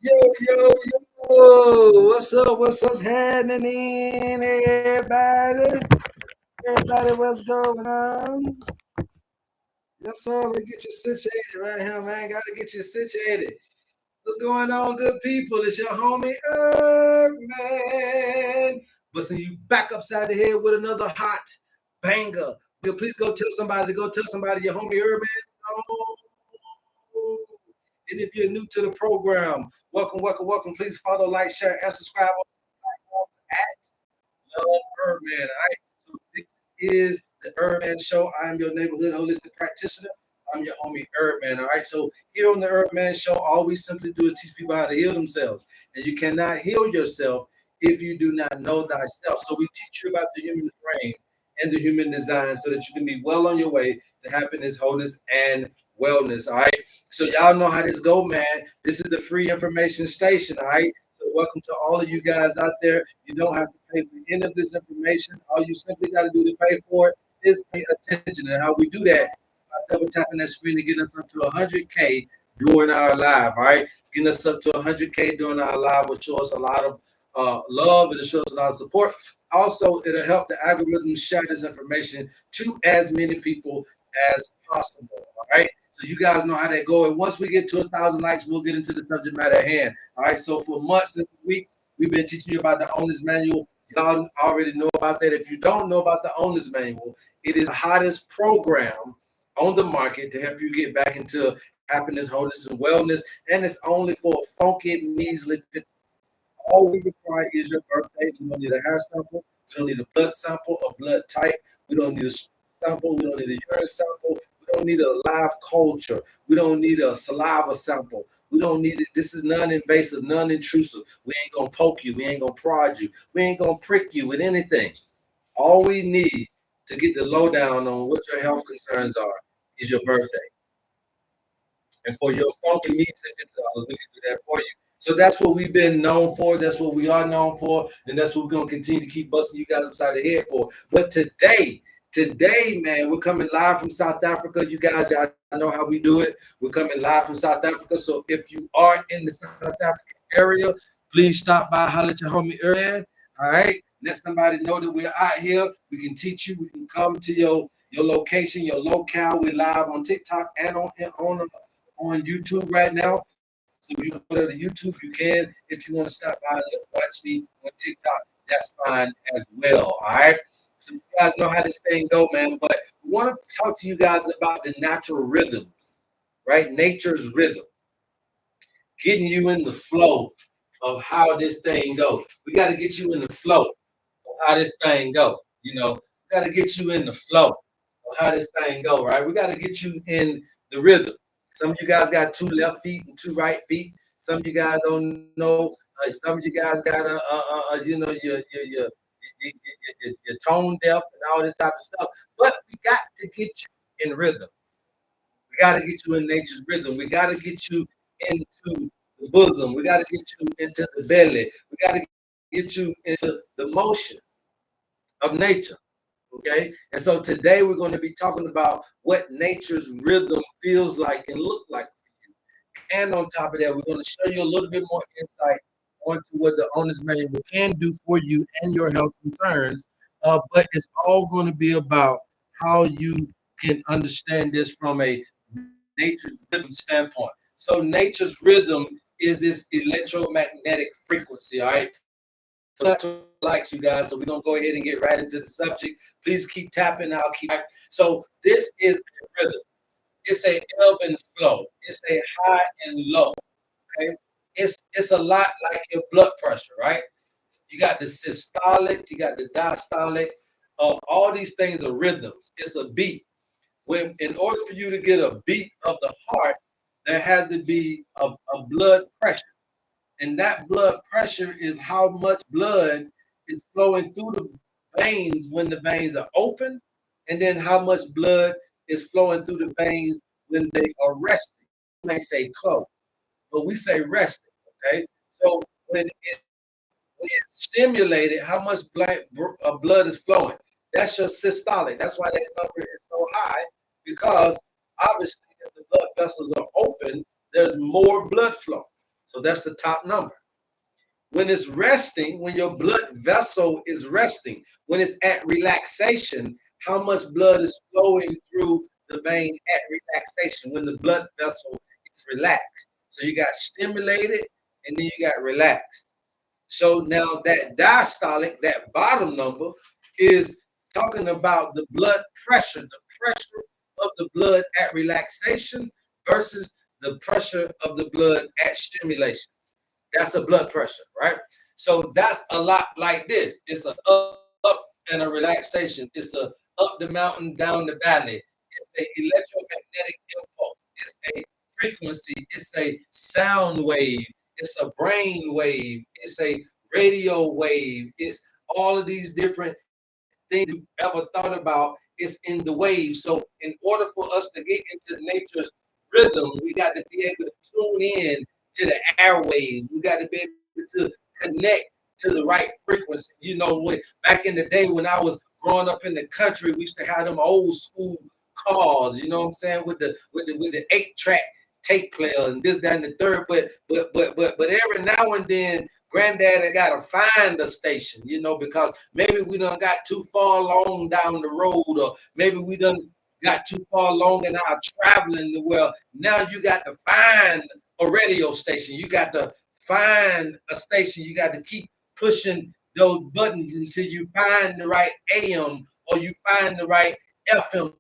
Yo, yo, yo. What's up? What's happening, everybody? Everybody, what's going on? Yes, sir. Let's get you situated right here, man. Gotta get you situated. What's going on, good people? It's your homie HerbMan. Busting you back upside the head with another hot banger. Please go tell somebody to go tell somebody your homie HerbMan. And if you're new to the program, welcome, welcome, welcome. Please follow, like, share, and subscribe on the platforms at Love HerbMan. All right. So this is the HerbMan Show. I'm your neighborhood holistic practitioner. I'm your homie HerbMan. All right. So here on the HerbMan Show, all we simply do is teach people how to heal themselves. And you cannot heal yourself if you do not know thyself. So we teach you about the human frame and the human design so that you can be well on your way to happiness, wholeness, and wellness. All right. So y'all know how this go, man. This is the free information station. All right. So welcome to all of you guys out there. You don't have to pay for any of this information. All you simply got to do to pay for it is pay attention. And how we do that by double tapping that screen to get us up to 100K during our live. All right. Getting us up to 100K during our live will show us a lot of love and it shows us a lot of support. Also, it'll help the algorithm share this information to as many people as possible. All right. So you guys know how that go. And once we get to 1,000 likes, we'll get into the subject matter at hand. All right. So for months and weeks, we've been teaching you about the owner's manual. Y'all already know about that. If you don't know about the owner's manual, it is the hottest program on the market to help you get back into happiness, wholeness, and wellness. And it's only for a funky, measly all we require is your birthday. We don't need a hair sample. We don't need a blood sample, a blood type. We don't need a sample. We don't need a urine sample. We don't need a live culture. We don't need a saliva sample. We don't need it. This is non-invasive, non-intrusive. We ain't gonna poke you. We ain't gonna prod you. We ain't gonna prick you with anything. All we need to get the lowdown on what your health concerns are is your birthday. And for your funky meat, $50, we can do that for you. So that's what we've been known for. That's what we are known for, and that's what we're gonna continue to keep busting you guys upside the head for. But today, man, we're coming live from South Africa. You guys, y'all know how we do it. We're coming live from South Africa. So if you are in the South African area, please stop by, holler at your homie Aaron. All right, let somebody know that we're out here. We can teach you. We can come to your location, your locale. We're live on TikTok and on YouTube right now. So if you go to the YouTube, you can. If you want to stop by and watch me on TikTok, that's fine as well. All right. So you guys know how this thing go, man. But we want to talk to you guys about the natural rhythms, right? Nature's rhythm, getting you in the flow of how this thing go. We got to get you in the flow of how this thing go. We got to get you in the flow of how this thing go, right? We got to get you in the rhythm. Some of you guys got two left feet and two right feet. Some of you guys don't know. Some of you guys got your tone deaf and all this type of stuff. But we got to get you in rhythm. We got to get you in nature's rhythm. We got to get you into the bosom. We got to get you into the belly. We got to get you into the motion of nature. Okay. And so today we're going to be talking about what nature's rhythm feels like and look like for you. And on top of that, we're going to show you a little bit more insight onto what the owner's manual can do for you and your health concerns. But it's all going to be about how you can understand this from a nature's rhythm standpoint. So nature's rhythm is this electromagnetic frequency, all right? Likes you guys, so we're gonna go ahead and get right into the subject. Please keep tapping. I'll keep. So this is a rhythm. It's a ebb and flow. It's a high and low. Okay. It's a lot like your blood pressure, right? You got the systolic, you got the diastolic. All these things are rhythms. It's a beat. When in order for you to get a beat of the heart, there has to be a blood pressure. And that blood pressure is how much blood is flowing through the veins when the veins are open, and then how much blood is flowing through the veins when they are resting. We may say closed, but we say resting. Okay, so when it's stimulated, how much blood is flowing? That's your systolic. That's why that number is so high, because obviously if the blood vessels are open, there's more blood flow. So that's the top number. When it's resting, when your blood vessel is resting, when it's at relaxation, how much blood is flowing through the vein at relaxation when the blood vessel is relaxed. So you got stimulated and then you got relaxed. So now that diastolic, that bottom number, is talking about the blood pressure, the pressure of the blood at relaxation versus the pressure of the blood at stimulation. That's a blood pressure, right? So that's a lot like this. It's a up and a relaxation. It's a up the mountain, down the valley. It's a electromagnetic impulse. It's a frequency. It's a sound wave. It's a brain wave. It's a radio wave. It's all of these different things you ever thought about. It's in the wave. So in order for us to get into nature's rhythm, we got to be able to tune in to the airwaves. We got to be able to connect to the right frequency. You know, back in the day when I was growing up in the country, we used to have them old school cars. You know what I'm saying, with the 8-track tape player and this, that, and the third. But every now and then, Granddad got to find a station. You know, because maybe we done got too far along down the road, or maybe we done got too far along in our traveling. Well, now you got to find a radio station. You got to find a station. You got to keep pushing those buttons until you find the right AM or you find the right FM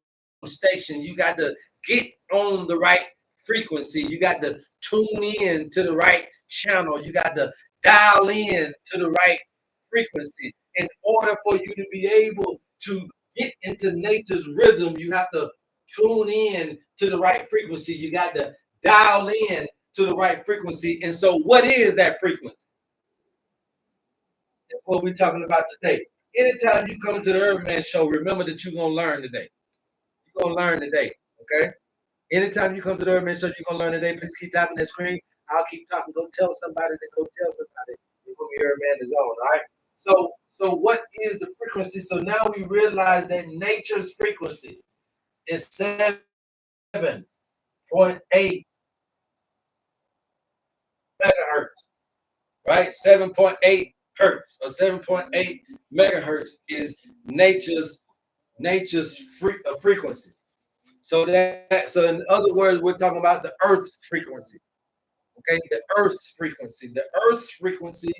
station. You got to get on the right frequency. You got to tune in to the right channel. You got to dial in to the right frequency. In order for you to be able to get into nature's rhythm, you have to tune in to the right frequency. You got to dial in to the right frequency. And so what is that frequency? That's what we're talking about today. Anytime you come to the HerbMan show, remember that you're going to learn today. You're going to learn today, okay? Anytime you come to the HerbMan show, you're going to learn today. Please keep tapping that screen. I'll keep talking. Go tell somebody that go tell somebody before HerbMan is on, all right? So what is the frequency? So now we realize that nature's frequency is 7.8 megahertz, right? 7.8 hertz or 7.8 megahertz is nature's frequency. So in other words, we're talking about the Earth's frequency. Okay, the Earth's frequency. The Earth's frequency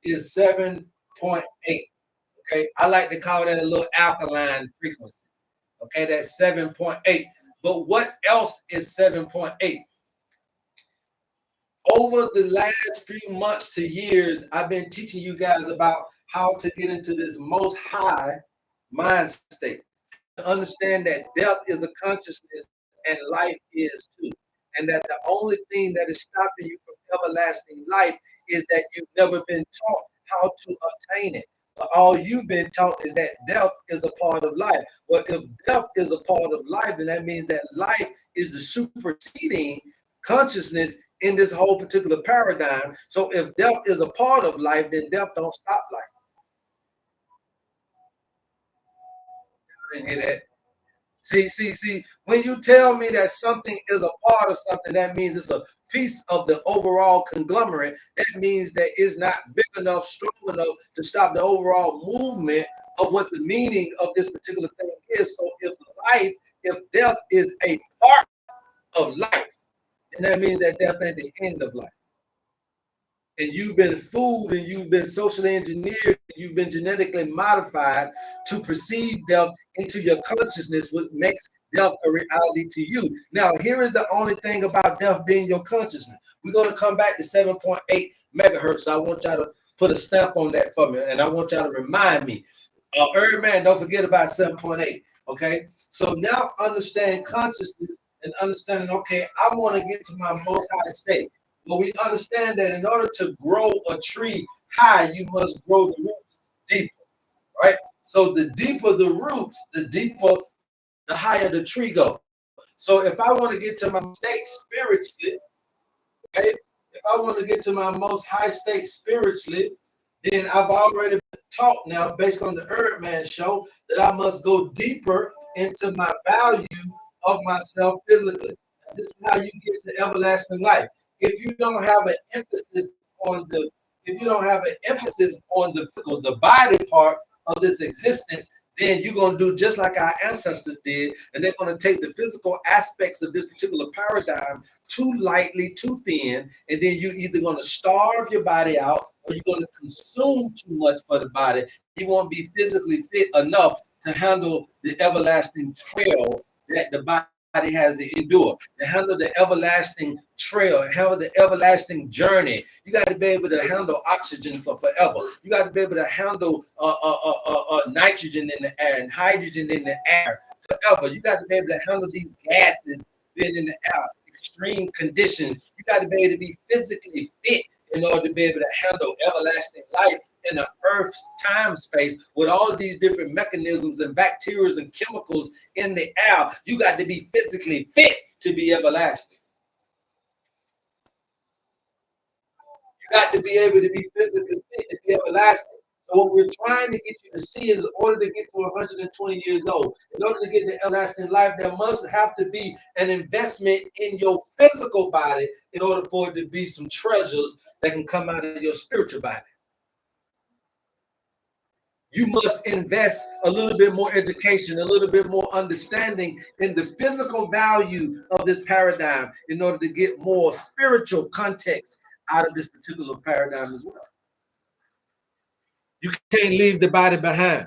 is 7.8. Okay, I like to call that a little alkaline frequency. Okay, that's 7.8. But what else is 7.8? Over the last few months to years, I've been teaching you guys about how to get into this most high mind state. Understand that death is a consciousness and life is too. And that the only thing that is stopping you from everlasting life is that you've never been taught how to obtain it. But all you've been taught is that death is a part of life. Well, if death is a part of life, then that means that life is the superseding consciousness in this whole particular paradigm. So if death is a part of life, then death don't stop life. I didn't hear that. See, when you tell me that something is a part of something, that means it's a piece of the overall conglomerate. That means that it's not big enough, strong enough to stop the overall movement of what the meaning of this particular thing is. So if death is a part of life, then that means that death ain't the end of life. And you've been fooled and you've been socially engineered, you've been genetically modified to perceive death into your consciousness, which makes death a reality to you. Now, here is the only thing about death being your consciousness. We're going to come back to 7.8 megahertz. I want y'all to put a stamp on that for me, and I want y'all to remind me. HerbMan, don't forget about 7.8, okay? So now understand consciousness and understanding, okay, I want to get to my most high state. But we understand that in order to grow a tree high, you must grow the roots deeper, right? So the deeper the roots, the higher the tree goes. So if I want to get to my state spiritually, okay, if I want to get to my most high state spiritually, then I've already been taught now, based on the HerbMan show, that I must go deeper into my value of myself physically. And this is how you get to everlasting life. if you don't have an emphasis on the if you don't have an emphasis on the physical, the body part of this existence, then you're going to do just like our ancestors did, and they're going to take the physical aspects of this particular paradigm too lightly, too thin, and then you're either going to starve your body out or you're going to consume too much for the body. You won't be physically fit enough to handle the everlasting trail that the body has to endure, to handle the everlasting trail, handle the everlasting journey. You got to be able to handle oxygen for forever. You got to be able to handle nitrogen in the air and hydrogen in the air forever. You got to be able to handle these gases being in the air, extreme conditions. You got to be able to be physically fit in order to be able to handle everlasting life in the earth's time space with all of these different mechanisms and bacteria and chemicals in the air. You got to be physically fit to be everlasting. You got to be able to be physically fit to be everlasting. So what we're trying to get you to see is in order to get to 120 years old, in order to get the everlasting life, there must have to be an investment in your physical body in order for it to be some treasures that can come out of your spiritual body. You must invest a little bit more education, a little bit more understanding in the physical value of this paradigm in order to get more spiritual context out of this particular paradigm as well. You can't leave the body behind.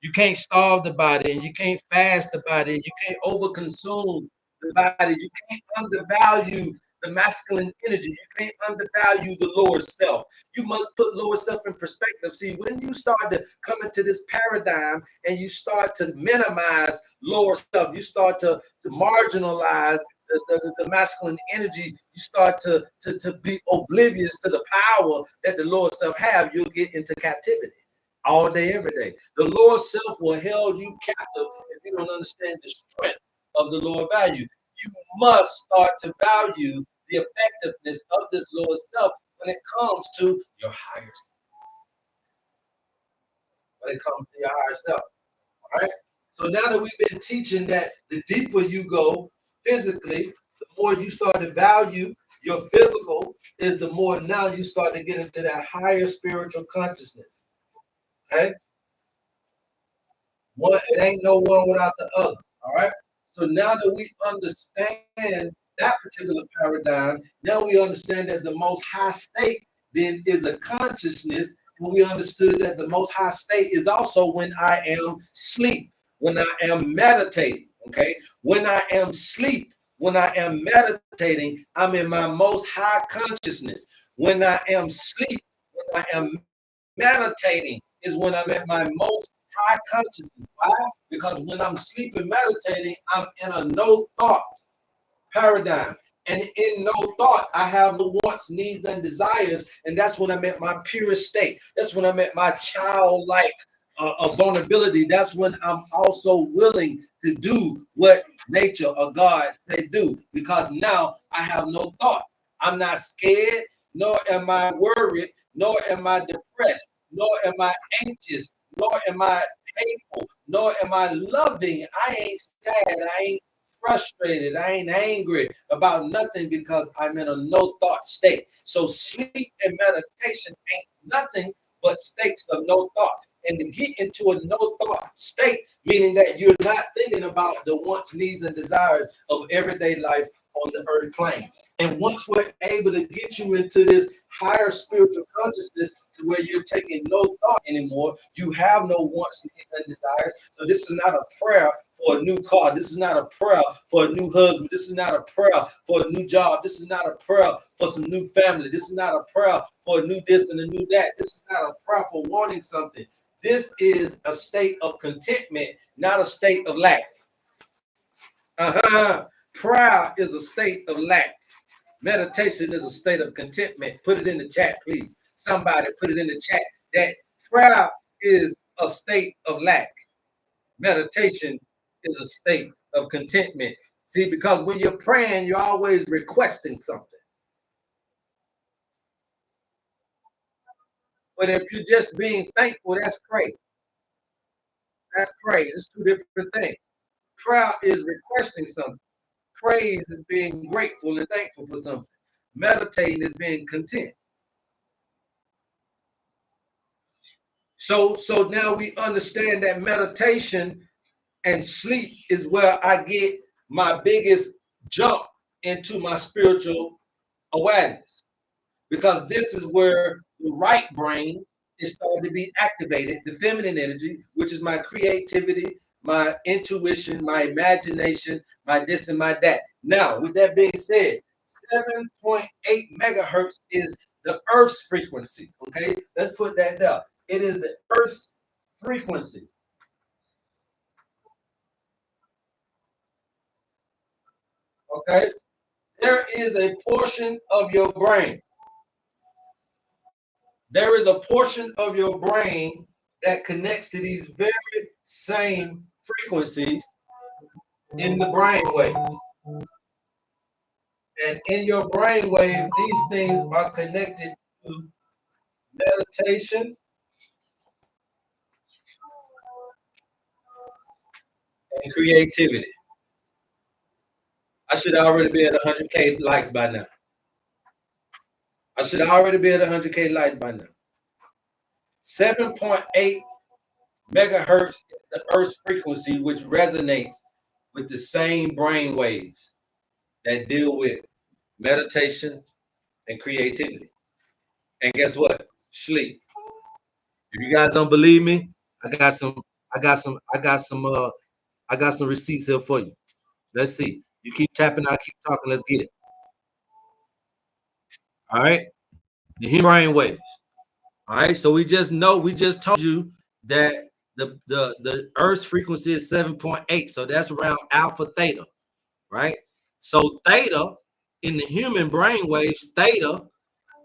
You can't starve the body, and you can't fast the body, and you can't overconsume the body. You can't undervalue the masculine energy. You can't undervalue the lower self. You must put lower self in perspective. See, when you start to come into this paradigm and you start to minimize lower self, you start to marginalize the masculine energy, you start to be oblivious to the power that the lower self have, you'll get into captivity all day, every day. The lower self will hold you captive if you don't understand the strength of the lower value. You must start to value the effectiveness of this lower self when it comes to your higher self. When it comes to your higher self. All right. So now that we've been teaching that the deeper you go physically, the more you start to value your physical, is the more now you start to get into that higher spiritual consciousness. Okay. One, it ain't no one without the other. All right. So now that we understand that particular paradigm, now we understand that the most high state then is a consciousness. And we understood that the most high state is also when I am asleep, when I am meditating. Okay. When I am asleep, when I am meditating, I'm in my most high consciousness. When I am asleep, when I am meditating, is when I'm at my most high consciousness. Why? Because when I'm sleeping, meditating, I'm in a no thought paradigm. And in no thought, I have the wants, needs, and desires. And that's when I'm at my purest state. That's when I'm at my childlike vulnerability. That's when I'm also willing to do what nature or God say do. Because now I have no thought. I'm not scared, nor am I worried, nor am I depressed, nor am I anxious, nor am I hateful, nor am I loving. I ain't sad. I ain't frustrated. I ain't angry about nothing because I'm in a no thought state. So sleep and meditation ain't nothing but states of no thought. And to get into a no thought state, meaning that you're not thinking about the wants, needs, and desires of everyday life on the earth plane. And once we're able to get you into this higher spiritual consciousness to where you're taking no thought anymore, you have no wants, needs, and desires. So this is not a prayer for a new car. This is not a prayer for a new husband. This is not a prayer for a new job. This is not a prayer for some new family. This is not a prayer for a new this and a new that. This is not a prayer for wanting something. This is a state of contentment, not a state of lack. Prayer is a state of lack. Meditation is a state of contentment. Put it in the chat, please. Somebody put it in the chat that prayer is a state of lack. Meditation is a state of contentment. See, because when you're praying, you're always requesting something. But if you're just being thankful, that's praise. That's praise. It's two different things. Prayer is requesting something. Praise is being grateful and thankful for something. meditating is being content. So now we understand that meditation and sleep is where I get my biggest jump into my spiritual awareness, because this is where the right brain is starting to be activated, the feminine energy, which is my creativity, my intuition, my imagination, my this and my that. Now, with that being said, 7.8 megahertz is the Earth's frequency. Okay, let's put that down. It is the Earth's frequency. Okay, there is a portion of your brain. There is a portion of your brain that connects to these very same frequencies in the brain waves. And in your brain wave, these things are connected to meditation and creativity. I should already be at 100K likes by now. I should already be at 100K likes by now. 7.8 megahertz is the Earth's frequency, which resonates with the same brain waves that deal with meditation and creativity. And guess what? Sleep. If you guys don't believe me, I got some, I got some, I got some, I got some receipts here for you. Let's see. You keep tapping, I keep talking. Let's get it. All right. The human brain waves. All right. So we just told you that the Earth's frequency is 7.8. So that's around alpha theta, right? So theta in the human brain waves, theta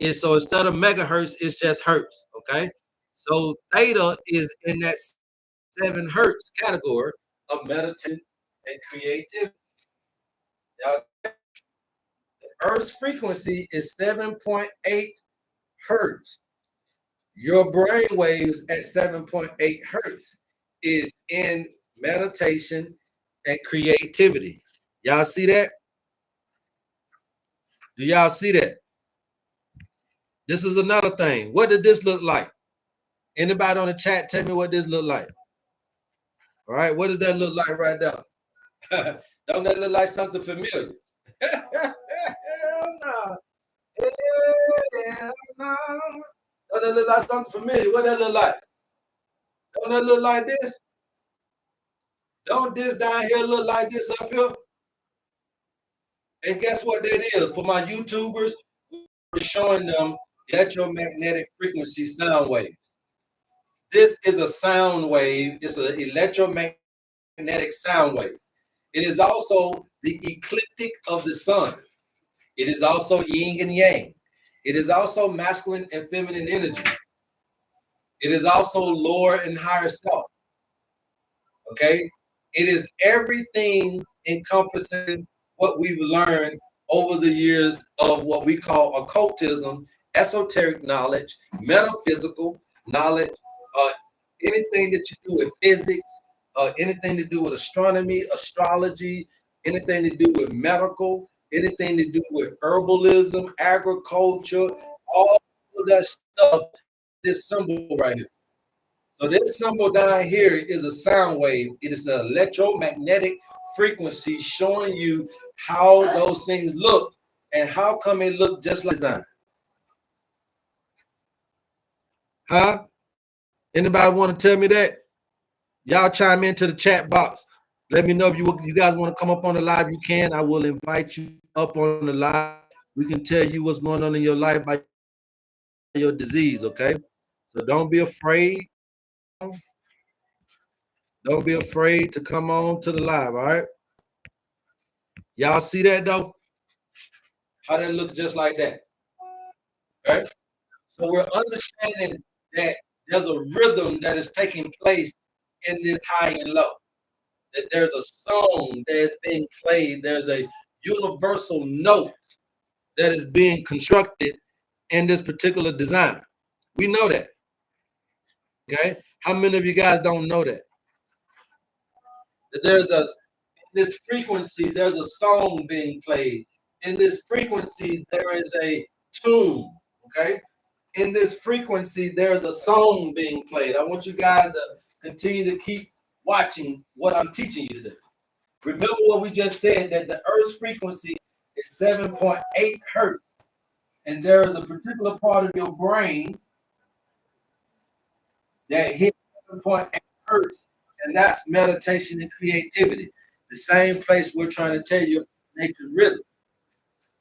is, so instead of megahertz, it's just hertz. Okay. So theta is in that 7 hertz category of meditation and creativity. Now, Earth's frequency is 7.8 hertz. Your brain waves at 7.8 hertz is in meditation and creativity. Y'all see that? Do y'all see that? This is another thing. What did this look like? Anybody on the chat, tell me what this look like. All right, what does that look like right now? Don't that look like something familiar? Hell no. Hell no. Don't that look like something familiar? What that look like? Don't that look like this? Don't this down here look like this up here? And guess what that is? For my YouTubers, we're showing them electromagnetic frequency sound waves. This is a sound wave. It's an electromagnetic sound wave. It is also the ecliptic of the sun. It is also yin and yang. It is also masculine and feminine energy. It is also lower and higher self. Okay? It is everything encompassing what we've learned over the years of what we call occultism, esoteric knowledge, metaphysical knowledge, anything that you do with physics, anything to do with astronomy, astrology, anything to do with medical, anything to do with herbalism, agriculture, all of that stuff, this symbol right here. So this symbol down here is a sound wave. It is an electromagnetic frequency showing you how those things look and how come it look just like design. Huh? Anybody want to tell me that? Y'all chime into the chat box. Let me know if you guys want to come up on the live. You can. I will invite you up on the live. We can tell you what's going on in your life by your disease, okay? So don't be afraid. Don't be afraid to come on to the live, all right? Y'all see that though? How that look just like that? Okay? So we're understanding that there's a rhythm that is taking place in this high and low. That there's a song that is being played. There's a universal note that is being constructed in this particular design. We know that. Okay? How many of you guys don't know that? That there's this frequency, there's a song being played in this frequency, there is a tune. Okay. In this frequency, there's a song being played. I want you guys to continue to keep watching what I'm teaching you today. Remember what we just said, that the Earth's frequency is 7.8 hertz. And there is a particular part of your brain that hits 7.8 hertz, and that's meditation and creativity. The same place we're trying to tell you nature's rhythm.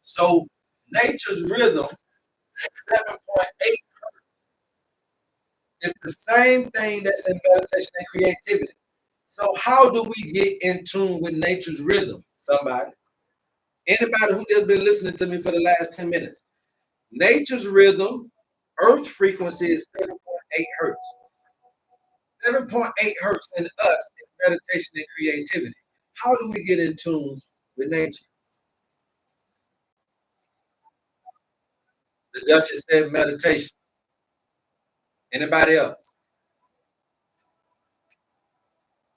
So nature's rhythm at 7.8 is the same thing that's in meditation and creativity. So how do we get in tune with nature's rhythm? Somebody? Anybody who just been listening to me for the last 10 minutes? Nature's rhythm, earth frequency is 7.8 hertz. 7.8 hertz in us is meditation and creativity. How do we get in tune with nature? The Duchess said meditation. Anybody else?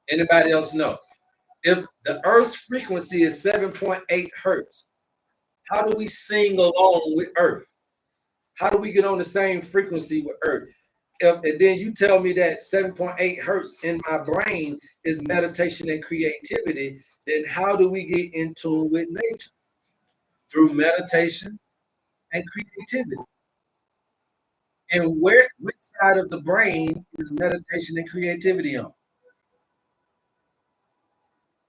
Anybody else know? If the earth's frequency is 7.8 hertz, how do we sing along with earth? How do we get on the same frequency with earth? And then you tell me that 7.8 hertz in my brain is meditation and creativity, then how do we get in tune with nature? Through meditation and creativity. And which side of the brain is meditation and creativity on?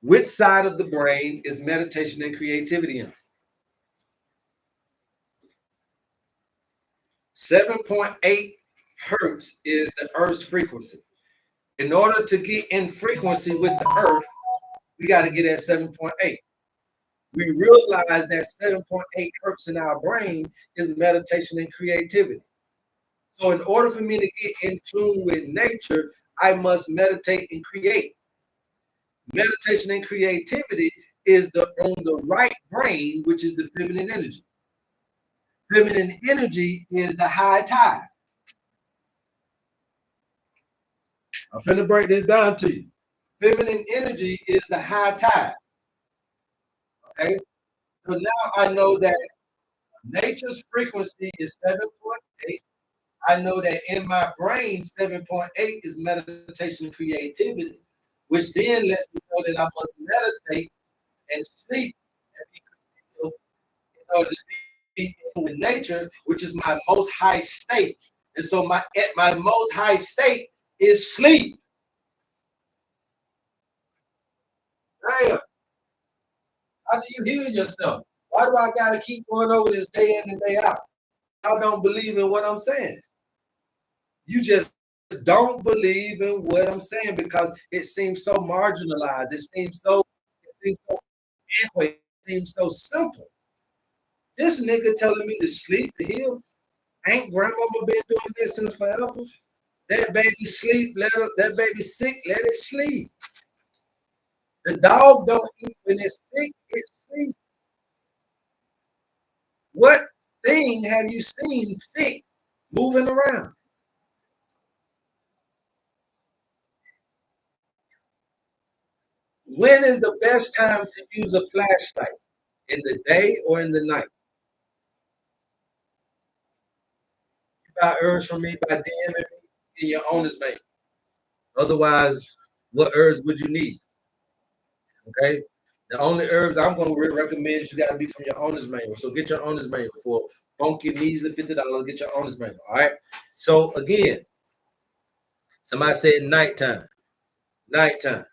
Which side of the brain is meditation and creativity on? 7.8 hertz is the Earth's frequency. In order to get in frequency with the Earth, we got to get at 7.8. We realize that 7.8 hertz in our brain is meditation and creativity. So in order for me to get in tune with nature, I must meditate and create. Meditation and creativity is on the right brain, which is the feminine energy. Feminine energy is the high tide. I'm finna break this down to you. Feminine energy is the high tide. Okay. So now I know that nature's frequency is 7.8. I know that in my brain, 7.8 is meditation and creativity, which then lets me know that I must meditate and sleep and be creative in order to be with nature, which is my most high state. And so my most high state is sleep. Damn, how do you heal yourself? Why do I gotta keep going over this day in and day out? Y'all don't believe in what I'm saying. You just don't believe in what I'm saying because it seems so marginalized. It seems so anyway, it seems so simple. This nigga telling me to sleep to heal. Ain't grandmama been doing this since forever? That baby sleep, that baby sick, let it sleep. The dog don't eat when it's sick, it sleep. What thing have you seen sick moving around? When is the best time to use a flashlight? In the day or in the night? You got herbs from me by DMing me in your owner's mail. Otherwise, what herbs would you need? Okay. The only herbs I'm going to recommend you got to be from your owner's manual. So get your owner's manual for funky measly $50. Get your owner's manual. All right. So again, somebody said nighttime. Nighttime.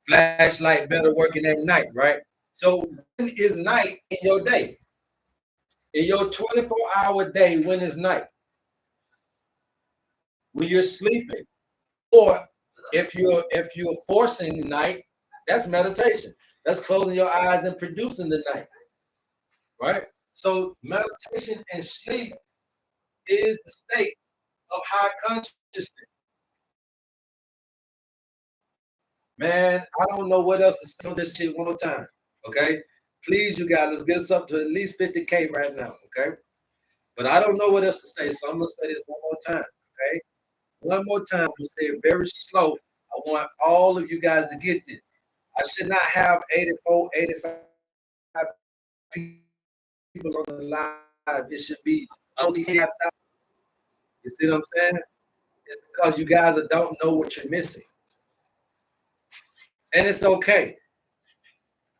Flashlight better working at night, right? So when is night in your day? In your 24-hour day, when is night? When you're sleeping. Or if you're forcing night, that's meditation. That's closing your eyes and producing the night. Right? So meditation and sleep is the state of high consciousness. Man, I don't know what else to say on this shit one more time. Okay. Please, you guys, let's get us up to at least 50K right now. Okay. But I don't know what else to say. So I'm gonna say this one more time. Okay. One more time. I'm gonna say it very slow. I want all of you guys to get this. I should not have 84, 85 people on the live, it should be only half. You see what I'm saying? It's because you guys don't know what you're missing. And it's okay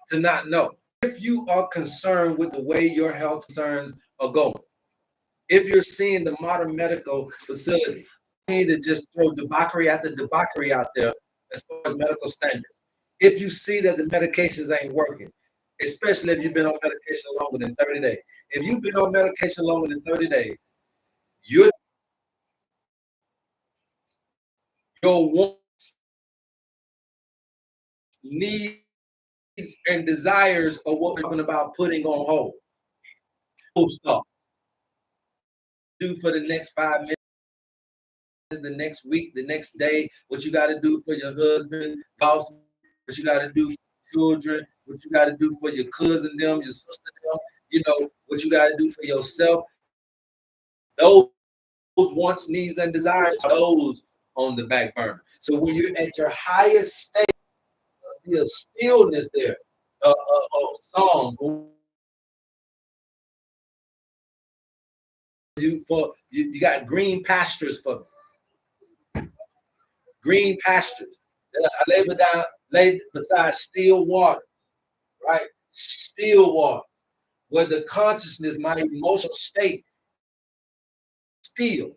to not know. If you are concerned with the way your health concerns are going, if you're seeing the modern medical facility, you need to just throw debauchery after debauchery out there as far as medical standards. If you see that the medications ain't working, especially if you've been on medication longer than 30 days. If you've been on medication longer than 30 days, your wants, needs, and desires are what we're talking about putting on hold. Full stop. Do for the next 5 minutes, the next week, the next day, what you got to do for your husband, boss, what you got to do for children, what you got to do for your cousin, them, your sister, them, what you got to do for yourself. Those wants, needs, and desires, those on the back burner. So when you're at your highest state, there's stillness there of songs. You got green pastures for me. Green pastures. I lay beside still water, right? Still water, where the consciousness, my emotional state, still.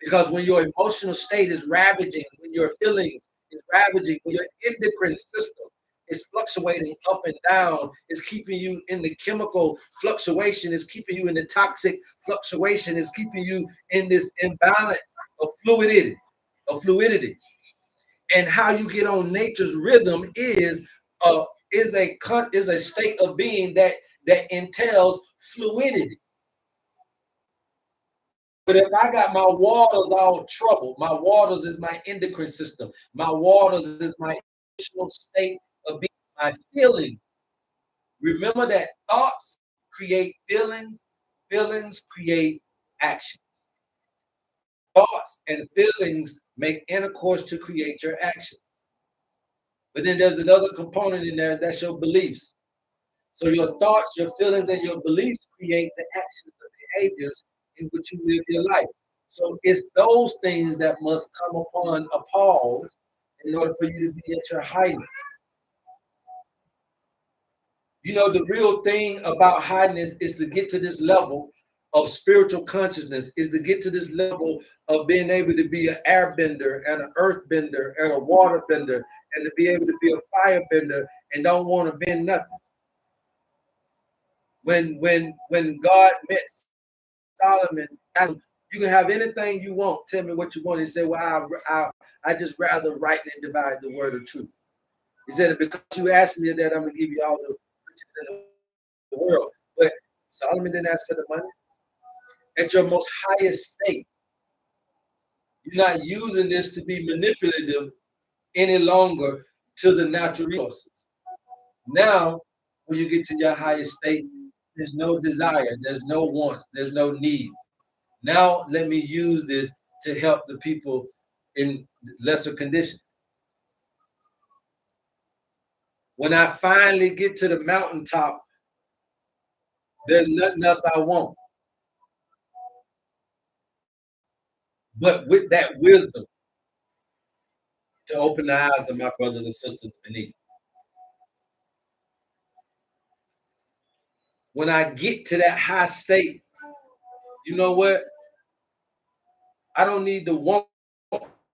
Because when your emotional state is ravaging, when your feelings is ravaging, when your endocrine system is fluctuating up and down, it's keeping you in the chemical fluctuation, it's keeping you in the toxic fluctuation, it's keeping you in this imbalance of fluidity. And how you get on nature's rhythm is a state of being that entails fluidity. But if I got my waters all troubled, my waters is my endocrine system, my waters is my emotional state of being, my feelings. Remember that thoughts create feelings, feelings create action. Thoughts and feelings make intercourse to create your action. But then there's another component in there, that's your beliefs. So your thoughts, your feelings, and your beliefs create the actions, the behaviors in which you live your life. So it's those things that must come upon a pause in order for you to be at your highness. The real thing about highness is to get to this level of spiritual consciousness, is to get to this level of being able to be an airbender and an earthbender and a waterbender, and to be able to be a firebender and don't want to bend nothing. When God met Solomon, you can have anything you want. Tell me what you want. He said, well, I just rather rightly divide the word of truth. He said, because you asked me that, I'm going to give you all the riches in the world. But Solomon didn't ask for the money. At your most highest state, you're not using this to be manipulative any longer to the natural resources. Now, when you get to your highest state, there's no desire, there's no wants, there's no needs. Now, let me use this to help the people in lesser condition. When I finally get to the mountaintop, there's nothing else I want. But with that wisdom to open the eyes of my brothers and sisters beneath. When I get to that high state, you know what? I don't need to want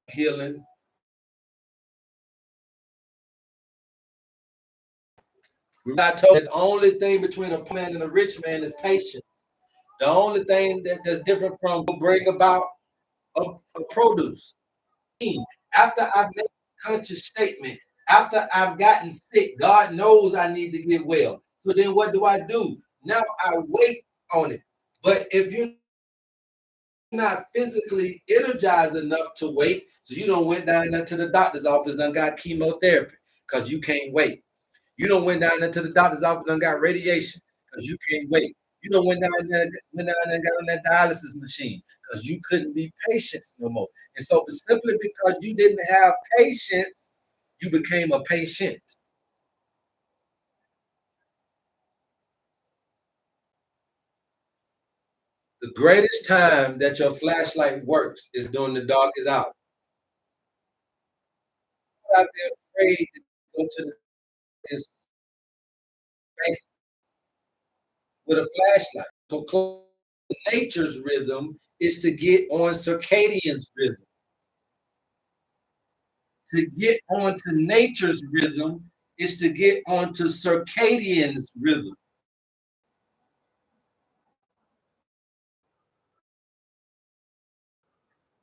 healing. I told you, the only thing between a poor man and a rich man is patience. The only thing that's different from bring about a produce. After I've made a conscious statement, after I've gotten sick, God knows I need to get well. So then what do? Now I wait on it. But if you're not physically energized enough to wait, so you don't went down to the doctor's office and got chemotherapy because you can't wait. You don't went down into the doctor's office and got radiation because you can't wait. You don't went down there and got on that dialysis machine because you couldn't be patient no more. And so simply because you didn't have patience, you became a patient. The greatest time that your flashlight works is during the darkest hour. I'd be afraid to go to this space with a flashlight. So nature's rhythm is to get on circadian's rhythm. To get onto nature's rhythm is to get onto circadian's rhythm.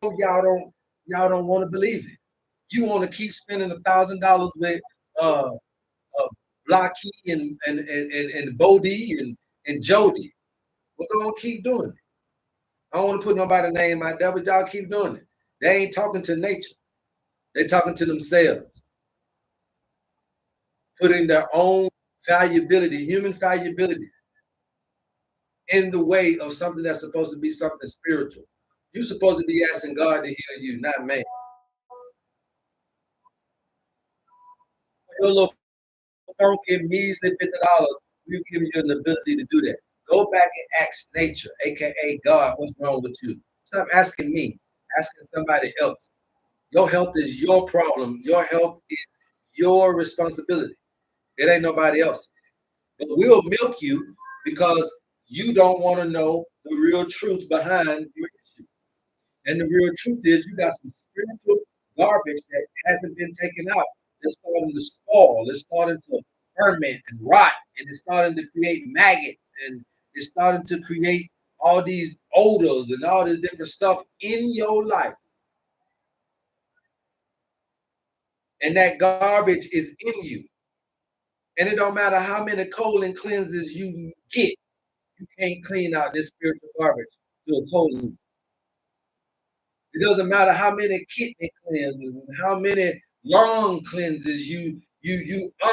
Y'all don't want to believe it. You want to keep spending $1,000 with uh, Blocky and Bodie and Jody. We're gonna keep doing it. I don't want to put nobody's name out there, but y'all keep doing it. They ain't talking to nature. They're talking to themselves, putting their own valuability, human valuability, in the way of something that's supposed to be something spiritual. You're supposed to be asking God to heal you, not man. Your little funky measly $50, we'll give you an ability to do that. Go back and ask nature, aka God, what's wrong with you? Stop asking me, asking somebody else. Your health is your problem. Your health is your responsibility. It ain't nobody else. But we'll milk you because you don't want to know the real truth behind your issue. And the real truth is you got some spiritual garbage that hasn't been taken out. It's starting to spoil. It's starting to ferment and rot. And it's starting to create maggots. And it's starting to create all these odors and all this different stuff in your life. And that garbage is in you. And it don't matter how many colon cleanses you get, you can't clean out this spiritual garbage through a colon. It doesn't matter how many kidney cleanses and how many lung cleanses you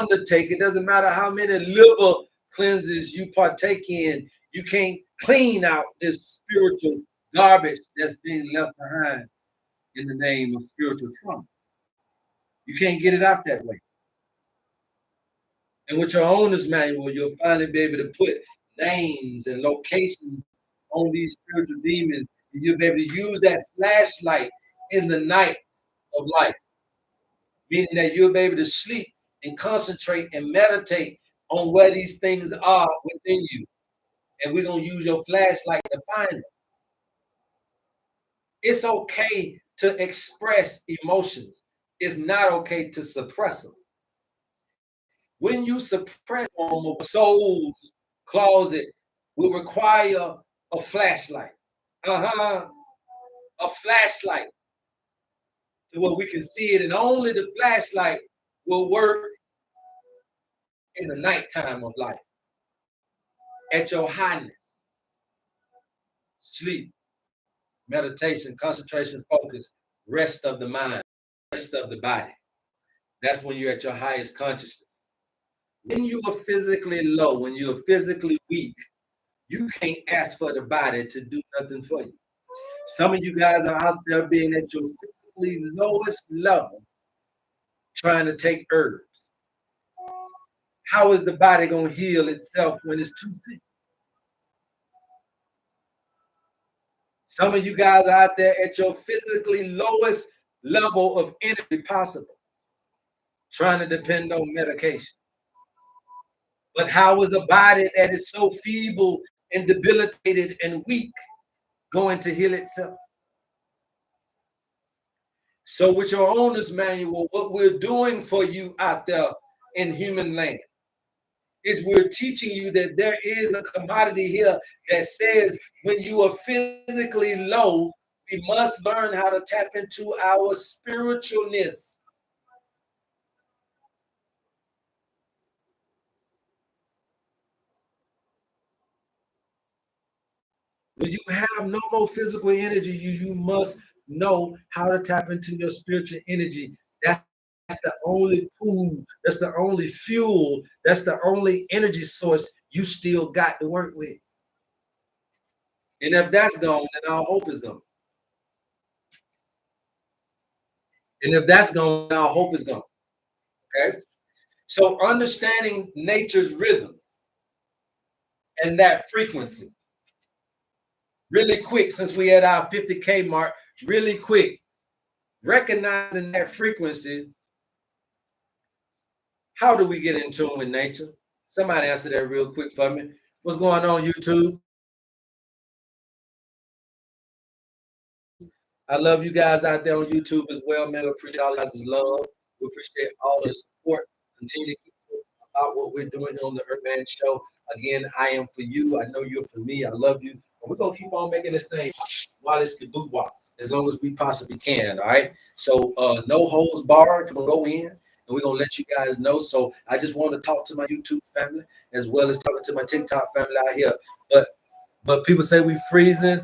undertake. It doesn't matter how many liver cleanses you partake in. You can't clean out this spiritual garbage that's being left behind in the name of spiritual trauma. You can't get it out that way. And with your owner's manual, you'll finally be able to put names and locations on these spiritual demons. And you'll be able to use that flashlight in the night of life, meaning that you'll be able to sleep and concentrate and meditate on where these things are within you. And we're going to use your flashlight to find them. It's okay to express emotions. It's not okay to suppress them. When you suppress them of a soul's closet, will require a flashlight. A flashlight to where we can see it, and only the flashlight will work in the nighttime of life. At your highness, sleep, meditation, concentration, focus, rest of the mind, rest of the body. That's when you're at your highest consciousness. When you are physically low, when you're physically weak, you can't ask for the body to do nothing for you. Some of you guys are out there being at your physically lowest level, trying to take herbs. How is the body going to heal itself when it's too sick? Some of you guys are out there at your physically lowest level of energy possible, trying to depend on medication. But how is a body that is so feeble and debilitated and weak going to heal itself? So with your owner's manual, what we're doing for you out there in human land is we're teaching you that there is a commodity here that says when you are physically low, we must learn how to tap into our spiritualness. When you have no more physical energy, you must know how to tap into your spiritual energy. That's the only food, that's the only fuel, that's the only energy source you still got to work with. And if that's gone, then our hope is gone. And if that's gone, our hope is gone. Okay. So understanding nature's rhythm and that frequency really quick, since we had our 50K mark, really quick, recognizing that frequency, how do we get in tune with nature? Somebody answer that real quick for me. What's going on, YouTube? I love you guys out there on YouTube as well, man. We appreciate all you guys' love. We appreciate all the support. Continue to keep about what we're doing here on the HerbMan Show. Again, I am for you. I know you're for me. I love you. And we're gonna keep on making this thing while it's kaboot walk as long as we possibly can. All right. So no holds barred. We'll go in and we're gonna let you guys know. So I just want to talk to my YouTube family as well as talking to my TikTok family out here. But people say we freezing,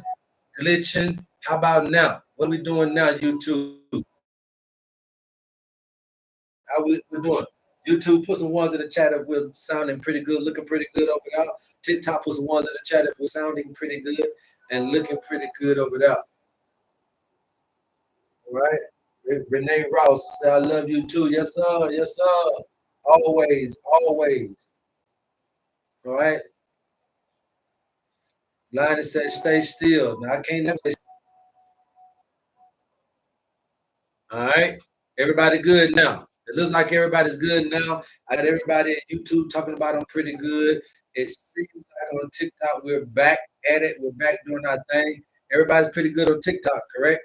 glitching. How about now? What are we doing now, YouTube? How we doing? YouTube, put some ones in the chat if we're sounding pretty good, looking pretty good over there. TikTok, put some ones in the chat if we're sounding pretty good and looking pretty good over there. All right. Renee Ross said, I love you too. Yes, sir. Yes, sir. Always, always. All right. Linus said, stay still. Now, I can't never stay. All right. Everybody good now. It looks like everybody's good now. I got everybody at YouTube talking about them pretty good. It seems like on TikTok we're back at it. We're back doing our thing. Everybody's pretty good on TikTok, correct?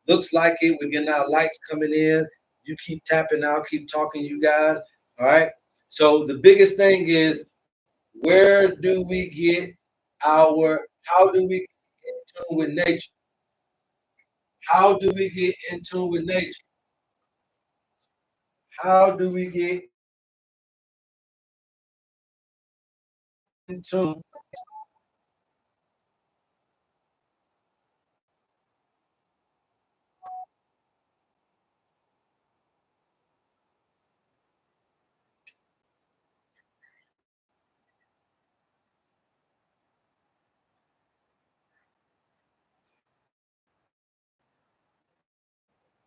Looks like it. We're getting our likes coming in. You keep tapping. I'll keep talking, you guys. All right. So the biggest thing is, where do we get how do we get in tune with nature? How do we get in tune with nature? How do we get in tune?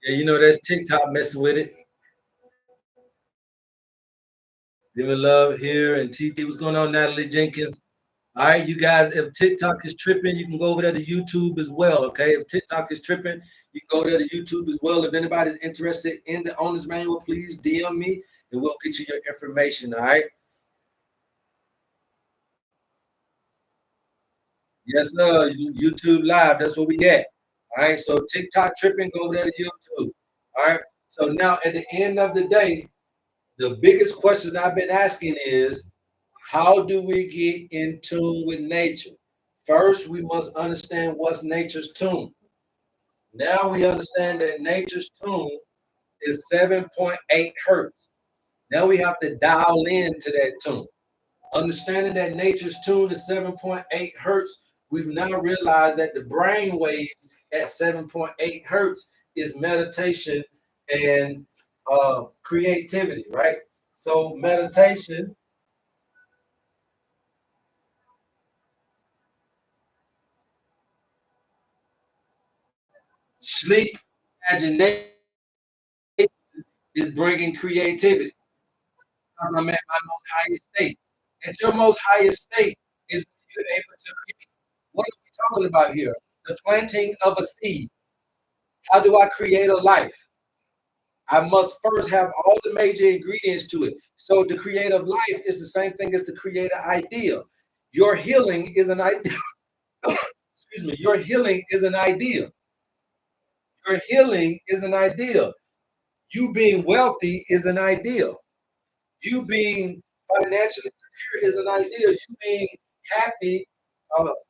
Yeah, you know that's TikTok messing with it. Giving love here and TT. What's going on, Natalie Jenkins? All right, you guys, if TikTok is tripping, you can go over there to YouTube as well. Okay, if TikTok is tripping, you can go over there to YouTube as well. If anybody's interested in the owner's manual, please DM me and we'll get you your information. All right. Yes, sir. YouTube Live. That's what we get. All right. So TikTok tripping, go over there to YouTube. All right. So now at the end of the day, the biggest question I've been asking is, how do we get in tune with nature? First, we must understand what's nature's tune. Now we understand that nature's tune is 7.8 hertz. Now we have to dial into that tune. Understanding that nature's tune is 7.8 hertz, we've now realized that the brain waves at 7.8 hertz is meditation and creativity, right? So meditation, sleep, imagination is bringing creativity. I'm at my most highest state. At your most highest state is when you're able to create. What are we talking about here? The planting of a seed. How do I create a life? I must first have all the major ingredients to it. So the creative life is the same thing as the creative idea. Your healing is an idea. Excuse me. Your healing is an idea. Your healing is an idea. You being wealthy is an idea. You being financially secure is an idea. You being happy,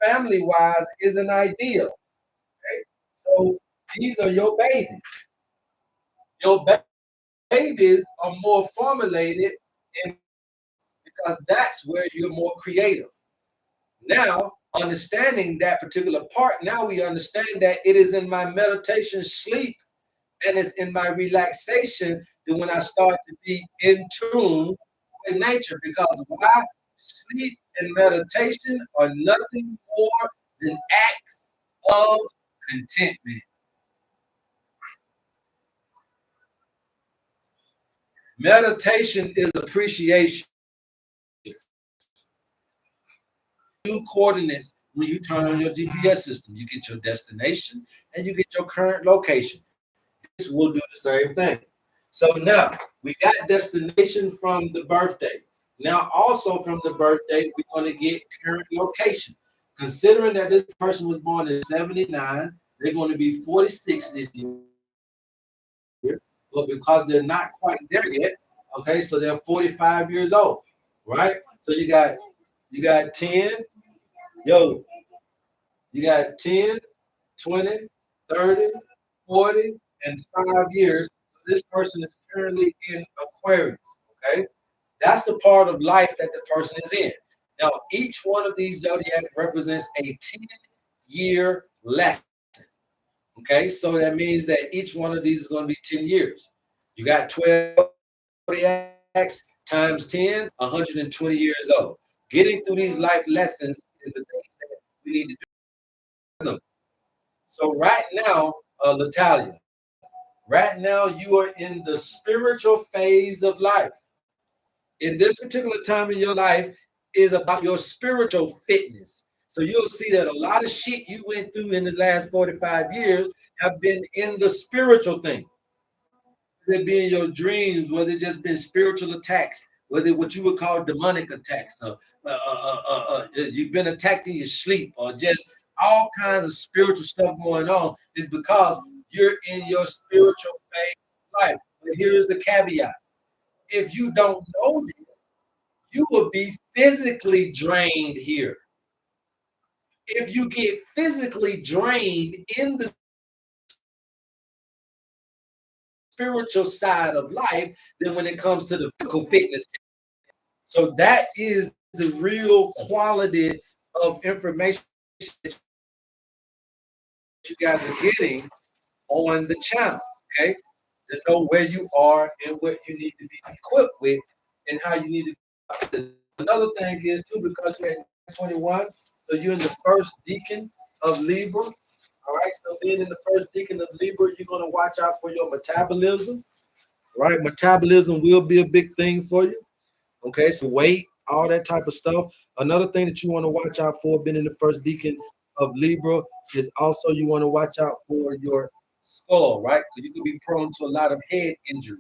family wise, is an idea. Okay? So these are your babies. Your babies are more formulated in, because that's where you're more creative. Now, understanding that particular part, now we understand that it is in my meditation sleep and it's in my relaxation that when I start to be in tune with nature. Because why? Sleep and meditation are nothing more than acts of contentment. Meditation is appreciation. New coordinates when you turn on your GPS system. You get your destination and you get your current location. This will do the same thing. So now we got destination from the birthday. Now also from the birthday, we're going to get current location. Considering that this person was born in 79, they're going to be 46 this year. But because they're not quite there yet, okay, so they're 45 years old, right? So you got 10, yo, you got 10, 20, 30, 40, and 5 years. So this person is currently in Aquarius, okay? That's the part of life that the person is in. Now, each one of these zodiac represents a 10-year lesson. Okay, so that means that each one of these is going to be 10 years. You got 12 zodiacs times 10, 120 years old. Getting through these life lessons is the thing that we need to do. So right now, Latalia, right now you are in the spiritual phase of life. In this particular time in your life is about your spiritual fitness. So you'll see that a lot of shit you went through in the last 45 years have been in the spiritual thing. Whether it be in your dreams, whether it just been spiritual attacks, whether what you would call demonic attacks, you've been attacked in your sleep, or just all kinds of spiritual stuff going on, is because you're in your spiritual phase of life. But here's the caveat: if you don't know this, you will be physically drained here. If you get physically drained in the spiritual side of life, then when it comes to the physical fitness, so that is the real quality of information that you guys are getting on the channel. Okay, to know where you are and what you need to be equipped with and how you need to. Another thing is too, because you're at 21, so you're in the first deacon of Libra. All right, so being in the first deacon of Libra, you're going to watch out for your metabolism. Right, metabolism will be a big thing for you. Okay, so weight, all that type of stuff. Another thing that you want to watch out for, being in the first deacon of Libra, is also you want to watch out for your skull, right? Because you could be prone to a lot of head injury.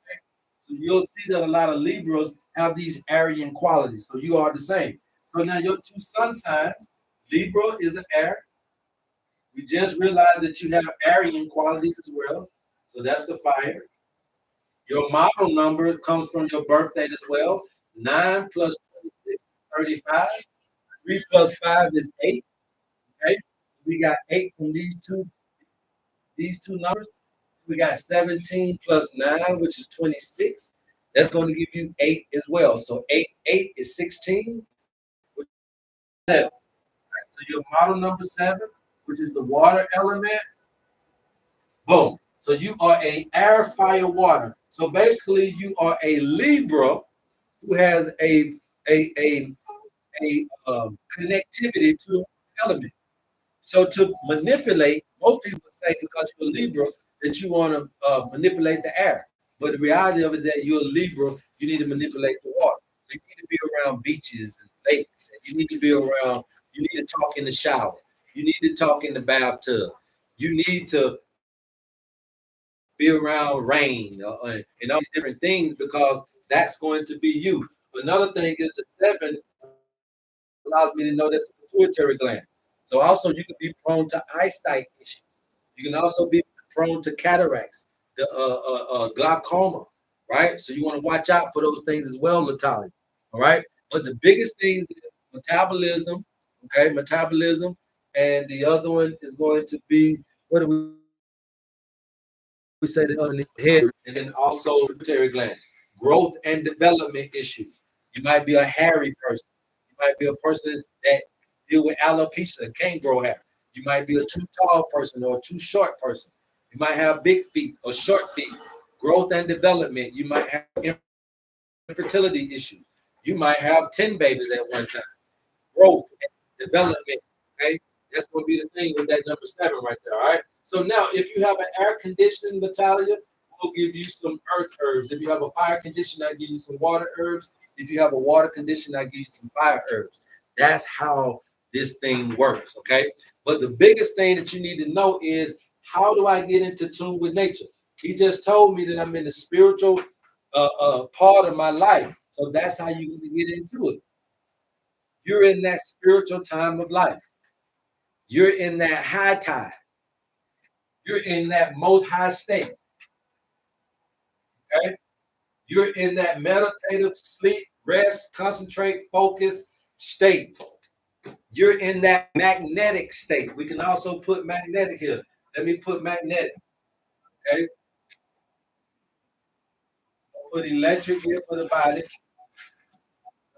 Okay? So you'll see that a lot of Libras have these Aryan qualities. So you are the same. So now your two sun signs, Libra is an air. We just realized that you have Aryan qualities as well. So that's the fire. Your model number comes from your birth date as well. 9 plus 26 is 35. 3 plus 5 is 8. Okay. We got 8 from these two numbers. We got 17 plus 9, which is 26. That's going to give you 8 as well. So 8 is 16, which is 7. Right? So your model number 7, which is the water element, boom. So you are a air, fire, water. So basically, you are a Libra who has a connectivity to an element. So to manipulate, most people say because you're a Libra that you want to manipulate the air. But the reality of it is that you're a Libra, you need to manipulate the water. So you need to be around beaches and lakes. And you need to be around. You need to talk in the shower. You need to talk in the bathtub. You need to be around rain and all these different things because that's going to be you. Another thing is the 7 allows me to know that's the pituitary gland. So also you can be prone to eyesight issues. You can also be prone to cataracts, the glaucoma, right? So you want to watch out for those things as well, Natalia. All right. But the biggest things is metabolism, okay, metabolism, and the other one is going to be what do we say the other head, and then also pituitary gland, growth and development issues. You might be a hairy person. You might be a person that deal with alopecia and can't grow hair. You might be a too tall person or a too short person. You might have big feet or short feet. Growth and development. You might have infertility issues. You might have 10 babies at one time. Growth and development. Okay, that's going to be the thing with that number 7 right there. All right. So now, if you have an air condition, Natalia, we'll give you some earth herbs. If you have a fire condition, I'll give you some water herbs. If you have a water condition, I'll give you some fire herbs. That's how this thing works. Okay. But the biggest thing that you need to know is, how do I get into tune with nature? He just told me that I'm in the spiritual part of my life. So that's how you get into it. You're in that spiritual time of life. You're in that high tide. You're in that most high state. Okay. You're in that meditative sleep, rest, concentrate, focus state. You're in that magnetic state. We can also put magnetic here. Let me put magnetic. Okay. I'll put electric here for the body.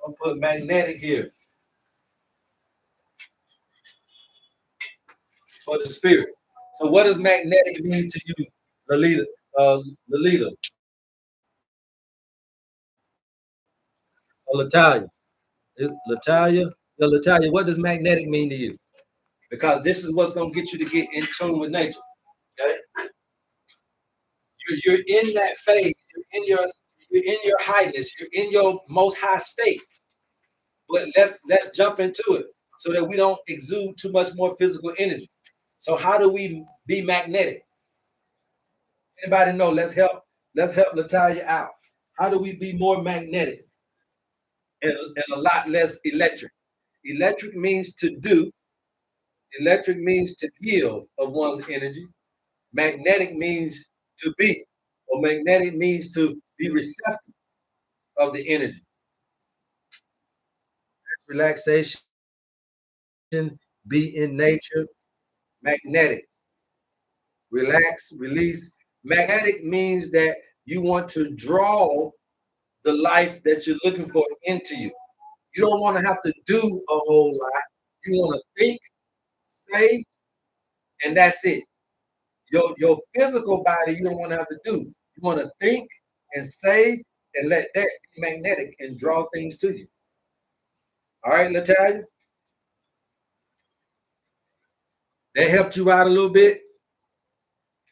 I'll put magnetic here for the spirit. So what does magnetic mean to you, Lalita? Lalita, or Latalia? Latalia, Latalia, what does magnetic mean to you? Because this is what's going to get you to get in tune with nature. Okay, you're in that phase. You're in your highness. You're in your most high state. But let's jump into it so that we don't exude too much more physical energy. So how do we be magnetic? Anybody know? Let's help Latalia out. How do we be more magnetic and a lot less electric? Electric means to do. Electric means to give of one's energy. Magnetic means to be, or magnetic means to be receptive of the energy. Relaxation, be in nature, magnetic. Relax, release. Magnetic means that you want to draw the life that you're looking for into you. You don't want to have to do a whole lot. You want to think, say, and that's it. Your physical body, you don't want to have to do. You want to think and say and let that be magnetic and draw things to you. All right, Natalia, that helped you out a little bit.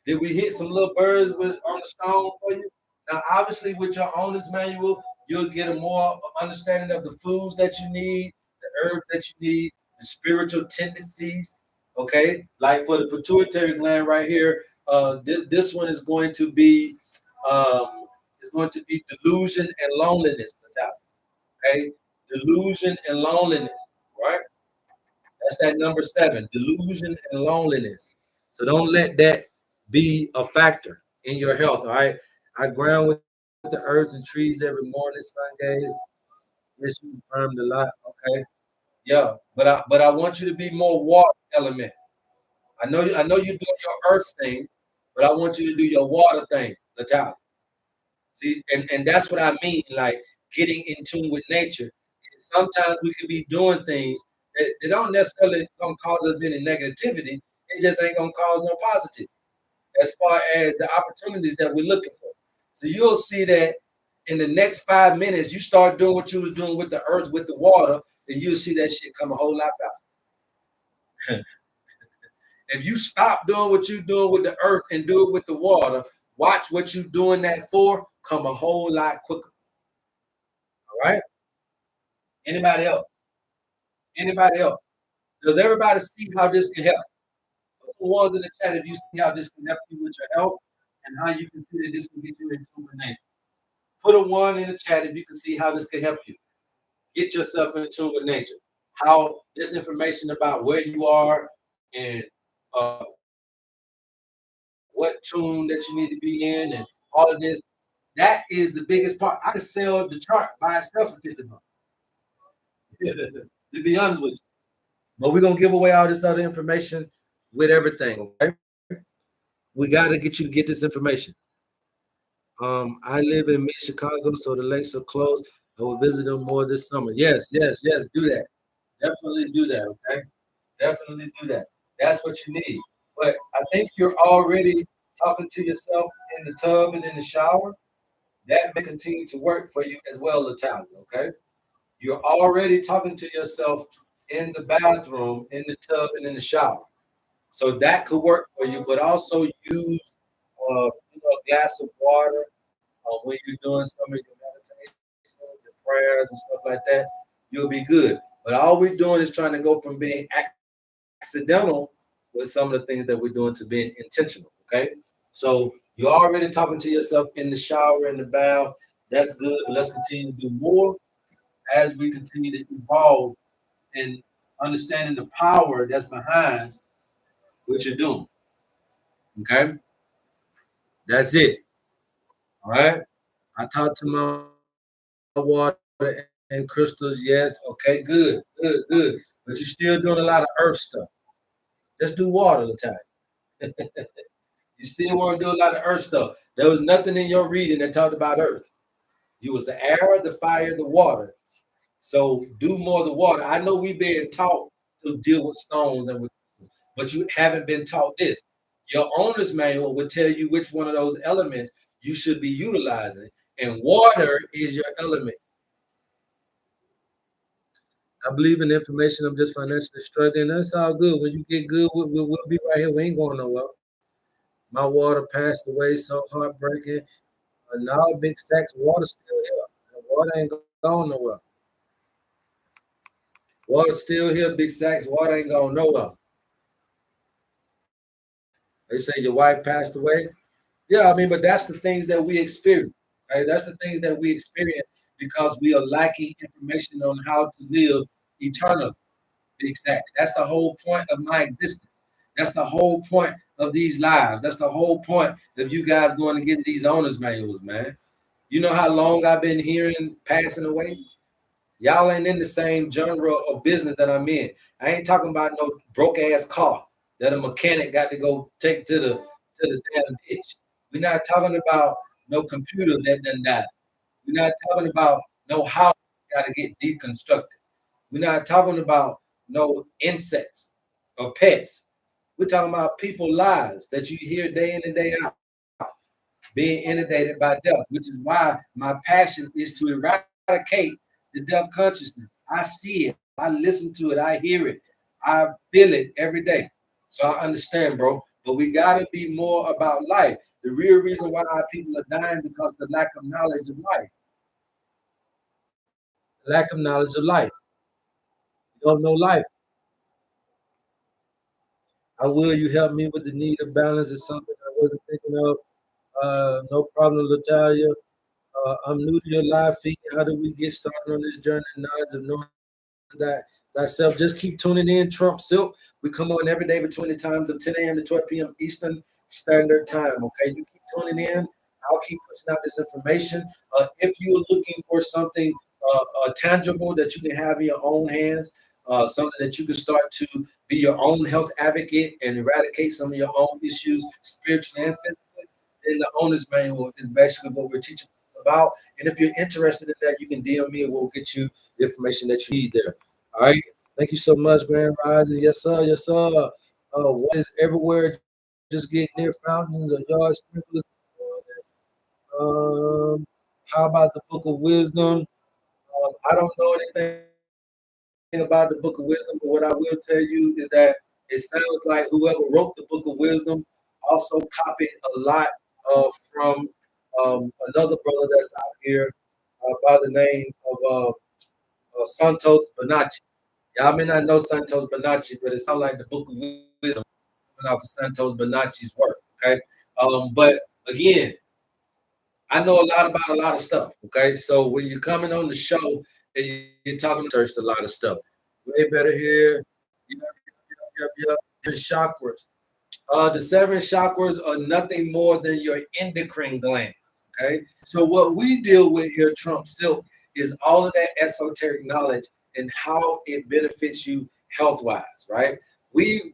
Did we hit some little birds with on the stone for you? Now, obviously, with your owner's manual, you'll get a more understanding of the foods that you need, the herbs that you need, the spiritual tendencies. Okay, like for the pituitary gland right here, this one is going to be delusion and loneliness. Okay, delusion and loneliness. Right, that's that number 7, delusion and loneliness. So don't let that be a factor in your health. All right. I ground with the herbs and trees every morning, sun gaze. Yes, you confirmed a lot. Okay. Yeah. But I want you to be more water element. I know you're doing your earth thing, but I want you to do your water thing, Natalia. See, and that's what I mean, like getting in tune with nature. And sometimes we could be doing things that don't necessarily gonna cause us any negativity. It just ain't gonna cause no positive as far as the opportunities that we're looking for. So you'll see that in the next 5 minutes, you start doing what you was doing with the earth, with the water, and you'll see that shit come a whole lot faster. If you stop doing what you're doing with the earth and do it with the water, watch what you're doing that for come a whole lot quicker. All right? Anybody else? Anybody else? Does everybody see how this can help? Put some ones in the chat if you see how this can help you with your health and how you can see that this can get you into the nature. Put a 1 in the chat if you can see how this can help you. Get yourself in tune with nature. How this information about where you are and what tune that you need to be in and all of this. That is the biggest part. I could sell the chart by itself for $50. To be honest with you. But we're gonna give away all this other information with everything. Okay. We gotta get you to get this information. I live in mid Chicago, so the lakes are close. I will visit them more this summer. Yes, yes, yes. Do that. Definitely do that. Okay. Definitely do that. That's what you need. But I think you're already talking to yourself in the tub and in the shower. That may continue to work for you as well, Natalia. Okay. You're already talking to yourself in the bathroom, in the tub, and in the shower. So that could work for you, but also use a glass of water when you're doing some of your meditations, your prayers, and stuff like that. You'll be good. But all we're doing is trying to go from being accidental with some of the things that we're doing to being intentional. Okay. So you're already talking to yourself in the shower, in the bath. That's good. Let's continue to do more as we continue to evolve and understanding the power that's behind what you're doing. Okay. That's it. All right. I talked to my water and crystals. Yes. Okay. Good. Good. Good. But you're still doing a lot of earth stuff. Just do water all the time. You still want to do a lot of earth stuff. There was nothing in your reading that talked about earth. You was the air, the fire, the water. So do more of the water. I know we've been taught to deal with stones but you haven't been taught this. Your owner's manual would tell you which one of those elements you should be utilizing, and water is your element. I believe in information. I'm just financially struggling. That's all good. When you get good, we'll be right here. We ain't going nowhere. My water passed away, so heartbreaking. Now Big Sacks water still here. And water ain't gone nowhere. Water still here, Big Sacks. Water ain't going nowhere. They say your wife passed away. Yeah, I mean, but that's the things that we experience. Right? That's the things that we experience because we are lacking information on how to live eternally. Big Sacks. That's the whole point of my existence. That's the whole point of these lives. That's the whole point of you guys going to get these owners manuals, man. You know how long I've been hearing passing away? Y'all ain't in the same genre of business that I'm in. I ain't talking about no broke ass car that a mechanic got to go take to the damn ditch. We're not talking about no computer that done died. We're not talking about no house got to get deconstructed. We're not talking about no insects or pets. We're talking about people lives that you hear day in and day out being inundated by death, which is why my passion is to eradicate the death consciousness. I see it, I listen to it, I hear it, I feel it every day. So I understand, bro. But we gotta be more about life. The real reason why our people are dying because the lack of knowledge of life. Lack of knowledge of life. You don't know life. I will you help me with the need of balance is something I wasn't thinking of. No problem, Latalia. I'm new to your live feed. How do we get started on this journey and knowledge of knowing that thyself? Just keep tuning in. Trump Silk. We come on every day between the times of 10 a.m. to 12 p.m. Eastern Standard Time. Okay, you keep tuning in. I'll keep pushing out this information. If you're looking for something tangible that you can have in your own hands, something that you can start to be your own health advocate and eradicate some of your own issues, spiritually and physically, then the owner's manual is basically what we're teaching about. And if you're interested in that, you can DM me and we'll get you the information that you need there. All right. Thank you so much, Grand Rising. Yes, sir. Yes, sir. What is everywhere? Just get near fountains or yard sprinklers. Um, how about the Book of Wisdom? I don't know anything about the Book of Wisdom, but what I will tell you is that it sounds like whoever wrote the Book of Wisdom also copied a lot from another brother that's out here by the name of Santos Bonacci. Y'all may not know Santos Bonacci, but it sounds like the Book of Wisdom coming off of Santos Bonacci's work. Okay, but again, I know a lot about a lot of stuff. Okay, so when you're coming on the show and you're talking, researched a lot of stuff. Way better here. Yep. Chakras. The seven chakras are nothing more than your endocrine gland. Okay. So what we deal with here, Trump Silk, is all of that esoteric knowledge and how it benefits you health wise, right? We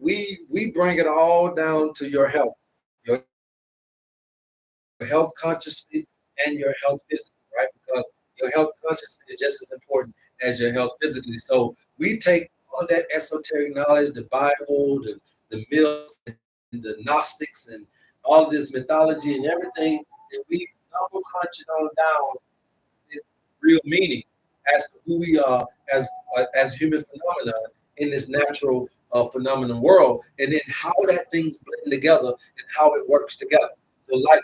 bring it all down to your health, your health consciously and your health physically, right? Because your health consciously is just as important as your health physically. So we take all of that esoteric knowledge, the Bible, the myths and the Gnostics and all of this mythology and everything, and we double crunch it on down this real meaning as to who we are as human phenomena in this natural phenomenon world, and then how that things blend together and how it works together. So, like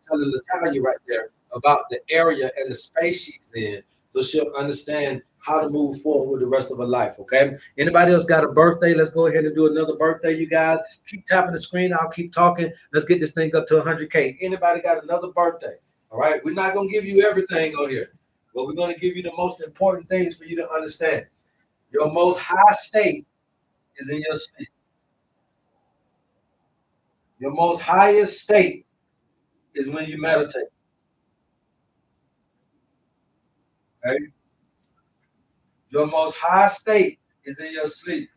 telling Latalia right there about the area and the space she's in, so she'll understand how to move forward with the rest of our life. Okay. Anybody else got a birthday? Let's go ahead and do another birthday, you guys. Keep tapping the screen. I'll keep talking. Let's get this thing up to 100K. Anybody got another birthday? All right. We're not going to give you everything on here, but we're going to give you the most important things for you to understand. Your most high state is in your sleep. Your most highest state is when you meditate. Okay. Your most high state is in your sleep.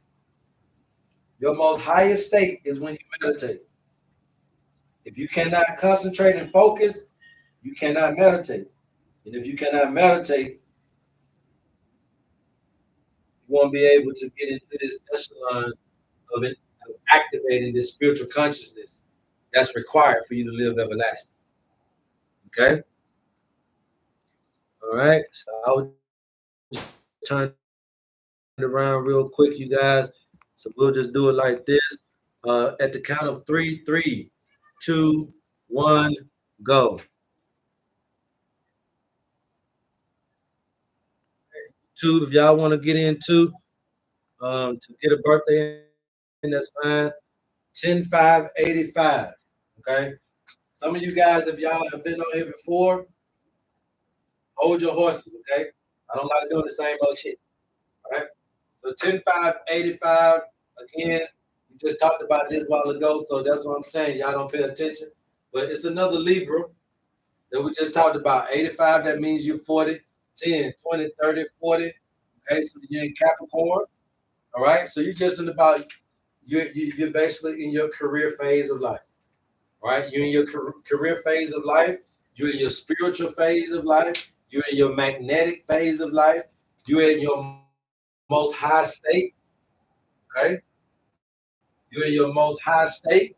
Your most highest state is when you meditate. If you cannot concentrate and focus, you cannot meditate. And if you cannot meditate, you won't be able to get into this echelon of it, of activating this spiritual consciousness that's required for you to live everlasting. Okay? All right. So I will turn it around real quick, you guys. So we'll just do it like this. At the count of 3, 3, 2, 1, go. Two, if y'all want to get into to get a birthday in, that's fine. 10-5-85. Okay. Some of you guys, if y'all have been on here before, hold your horses. Okay. I don't like doing the same old shit. All right. So 10-5-85. Again, we just talked about this a while ago, so that's what I'm saying. Y'all don't pay attention. But it's another Libra that we just talked about. 85, that means you're 40, 10, 20, 30, 40. Okay, so you're in Capricorn. All right. So you're just in about you're basically in your career phase of life. All right. You're in your career phase of life. You're in your spiritual phase of life. You're in your magnetic phase of life. You're in your most high state. Okay. You're in your most high state.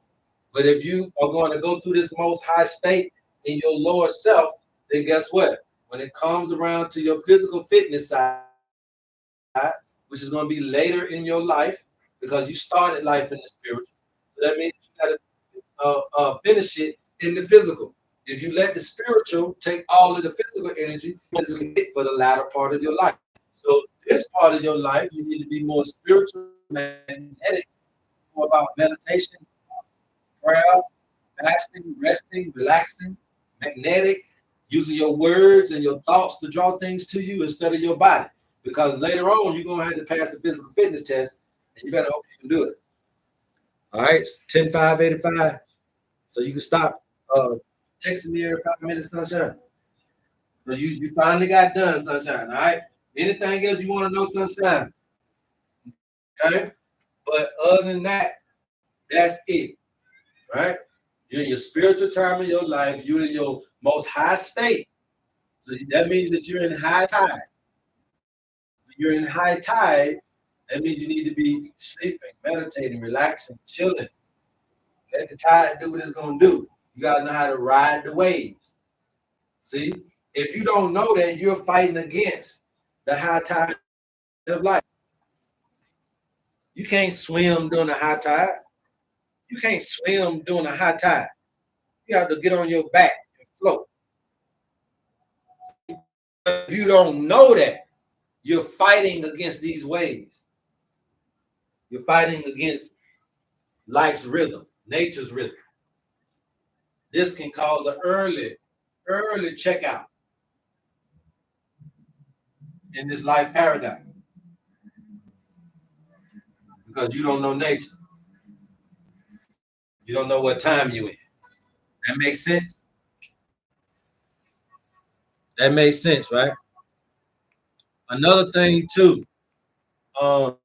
But if you are going to go through this most high state in your lower self, then guess what? When it comes around to your physical fitness side, which is going to be later in your life, because you started life in the spiritual. So that means you got to finish it in the physical. If you let the spiritual take all of the physical energy, this is it for the latter part of your life. So this part of your life, you need to be more spiritual, magnetic, more about meditation, prayer, fasting, resting, relaxing, magnetic, using your words and your thoughts to draw things to you instead of your body. Because later on, you're going to have to pass the physical fitness test, and you better hope you can do it. All right, 10-5-85. So you can stop texting me every 5 minutes, sunshine. So you finally got done, sunshine. All right. Anything else you want to know, sunshine? Okay. But other than that, that's it. Right? You're in your spiritual time of your life. You're in your most high state. So that means that you're in high tide. When you're in high tide, that means you need to be sleeping, meditating, relaxing, chilling. Let the tide do what it's gonna do. You gotta know how to ride the waves. See, if you don't know that, you're fighting against the high tide of life. You can't swim during a high tide. You can't swim during a high tide. You have to get on your back and float. If you don't know that, you're fighting against these waves. You're fighting against life's rhythm, nature's rhythm. This can cause an early checkout in this life paradigm because you don't know nature. You don't know what time you're in. That makes sense? That makes sense, right? Another thing too. Um,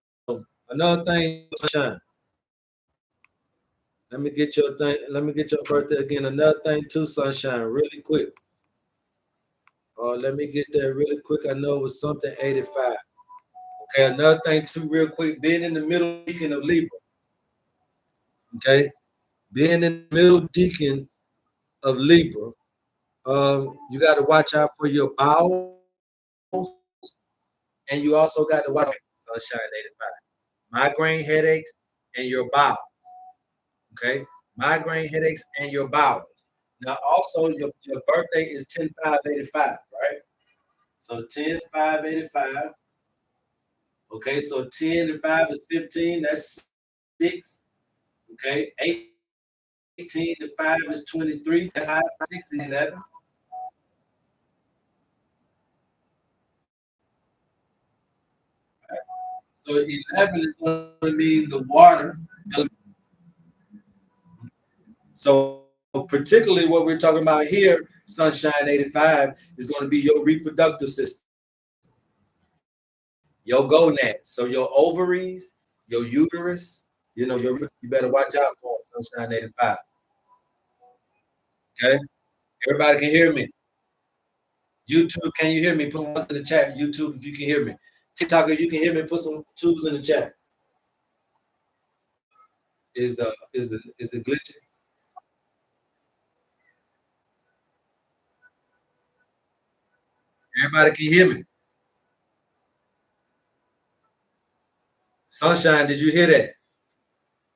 another thing, sunshine. Let me get your thing. Let me get your birthday again. Another thing too, sunshine, really quick. Let me get that really quick. I know it was something 85. Okay, another thing too, real quick. Being in the middle deacon of Libra. Okay, being in the middle deacon of Libra, you got to watch out for your bowels, and you also got to watch out for sunshine 85. Migraine headaches and your bowels. Okay, migraine headaches and your bowels. Now, also, your birthday is 10-5-85, right? So 10-5-85. Okay, so 10 and 5 is 15. That's 6. Okay, 18 and 5 is 23. That's 5. 6 is 11. So 11 is going to mean the water. So particularly what we're talking about here, Sunshine 85, is going to be your reproductive system, your gonads. So your ovaries, your uterus, you better watch out for it, Sunshine 85. Okay? Everybody can hear me. YouTube, can you hear me? Put some ones in the chat. YouTube, if you can hear me. TikTok, if you can hear me, put some twos in the chat. Is it glitching? Everybody can hear me. Sunshine, did you hear that?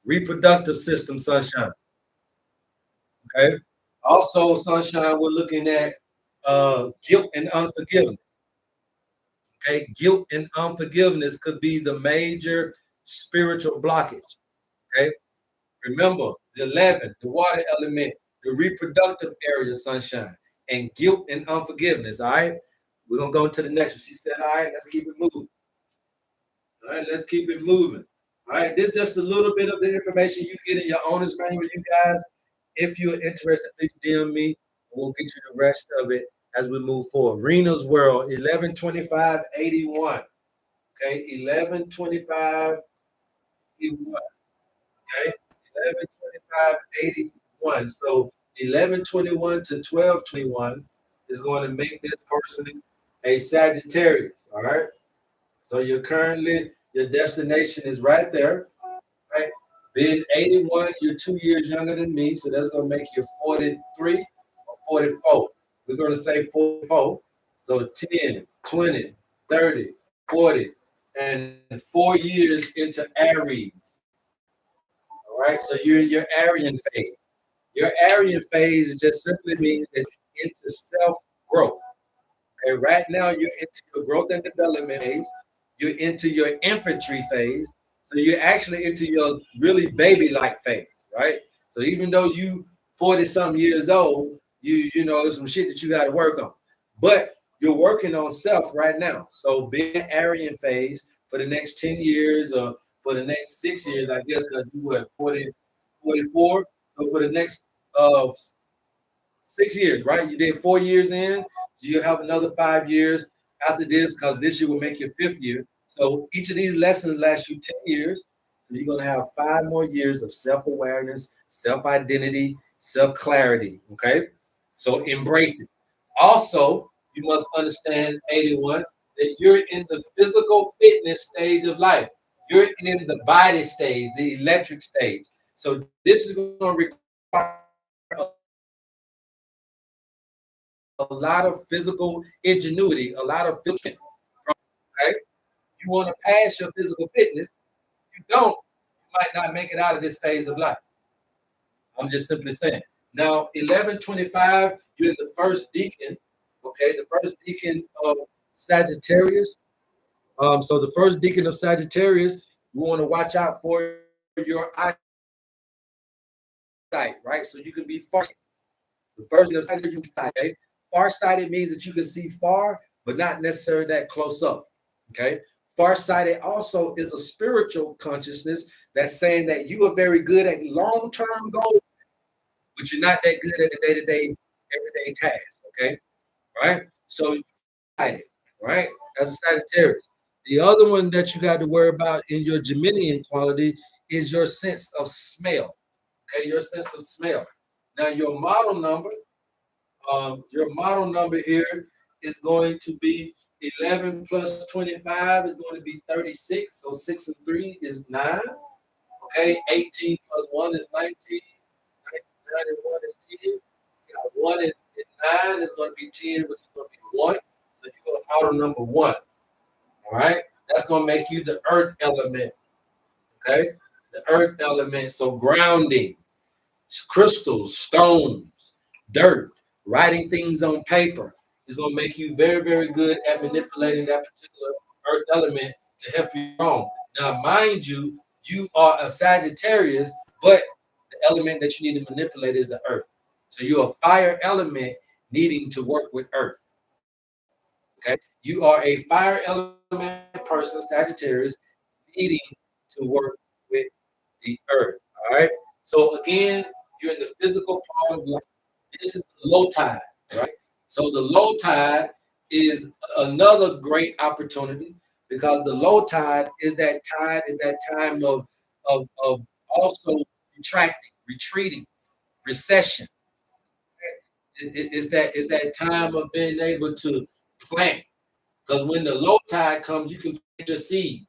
Reproductive system, Sunshine. Okay. Also, Sunshine, we're looking at guilt and unforgiveness. Okay. Guilt and unforgiveness could be the major spiritual blockage. Okay. Remember the 11, the water element, the reproductive area, Sunshine, and guilt and unforgiveness. All right. We're going to go into the next one. She said, all right, let's keep it moving. All right, let's keep it moving. All right, this is just a little bit of the information you get in your owner's manual, you guys. If you're interested, please DM me. We'll get you the rest of it as we move forward. Rena's World, 112581. Okay, 112581. Okay, 112581. So 1121 to 1221 is going to make this person a Sagittarius. All right. So you're currently, your destination is right there, right? Being 81, you're 2 years younger than me, so that's gonna make you 43 or 44. We're gonna say 44. So 10, 20, 30, 40, and 4 years into Aries. All right, so you're in your Aryan phase. Your Aryan phase just simply means that you're into self-growth. Okay, right now you're into your growth and development phase. You're into your infantry phase. So you're actually into your really baby-like phase, right? So even though you 40 some years old, you know there's some shit that you got to work on. But you're working on self right now. So be in Aryan phase for the next 10 years or for the next 6 years, I guess, because you what 40, 44. So for the next 6 years, right? You did 4 years in, so you have another 5 years after this, because this year will make your fifth year. So each of these lessons last you 10 years. So you're gonna have 5 more years of self-awareness, self-identity, self-clarity. Okay. So embrace it. Also, you must understand 81 that you're in the physical fitness stage of life. You're in the body stage, the electric stage. So this is going to require a lot of physical ingenuity, a lot of physical. Okay, you want to pass your physical fitness. You don't, you might not make it out of this phase of life. I'm just simply saying. Now, 1125, you're in the first deacon. Okay, the first deacon of Sagittarius. So the first deacon of Sagittarius, you want to watch out for your eyesight, right? So you can be far. The first deacon of Sagittarius, okay? Farsighted means that you can see far, but not necessarily that close up. Okay. Farsighted also is a spiritual consciousness that's saying that you are very good at long-term goals, but you're not that good at the day-to-day, everyday tasks. Okay. Right. So, right, as a Sagittarius. The other one that you got to worry about in your Geminian quality is your sense of smell. Okay. Your sense of smell. Now, your model number here is going to be 11 plus 25 is going to be 36. So 6 and 3 is 9. Okay, 18 plus 1 is 19. 9 and 1 is 10. You got 1 and 9 is going to be 10, which is going to be 1. So you go model number 1. All right, that's going to make you the earth element. Okay, the earth element. So grounding, crystals, stones, dirt, writing things on paper is going to make you very, very good at manipulating that particular earth element to help you grow. Now, mind you, you are a Sagittarius, but the element that you need to manipulate is the earth. So you're a fire element needing to work with earth. Okay, you are a fire element person, Sagittarius, needing to work with the earth. All right. So again, you're in the physical part of life. This is the low tide, right? So the low tide is another great opportunity because the low tide is that time of also retracting, retreating, recession. It's that time of being able to plant. Because when the low tide comes, you can plant your seeds.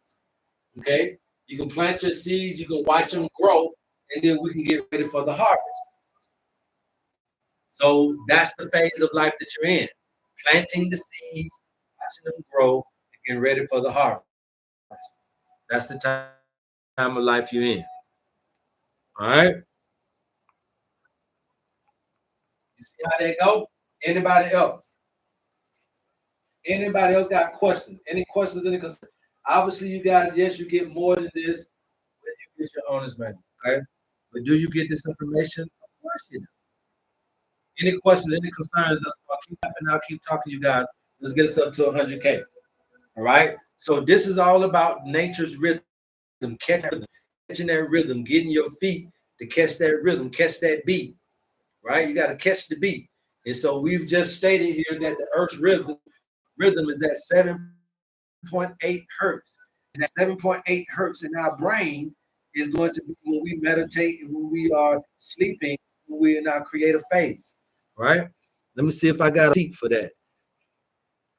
Okay, you can plant your seeds, you can watch them grow, and then we can get ready for the harvest. So that's the phase of life that you're in. Planting the seeds, watching them grow, and getting ready for the harvest. That's the time of life you're in. All right. You see how they go? Anybody else? Anybody else got questions? Any questions? Any concerns? Obviously, you guys, yes, you get more than this when you get your owner's manual. Okay. But do you get this information? Of course you do. Any questions, any concerns? I'll keep tapping, I'll keep talking to you guys. Let's get us up to 100K. All right. So this is all about nature's rhythm, catching that rhythm, getting your feet to catch that rhythm, catch that beat. Right. You got to catch the beat. And so we've just stated here that the Earth's rhythm is at 7.8 hertz. And that 7.8 hertz in our brain is going to be when we meditate and when we are sleeping, when we're in our creative phase. Right. Let me see if I got a receipt for that.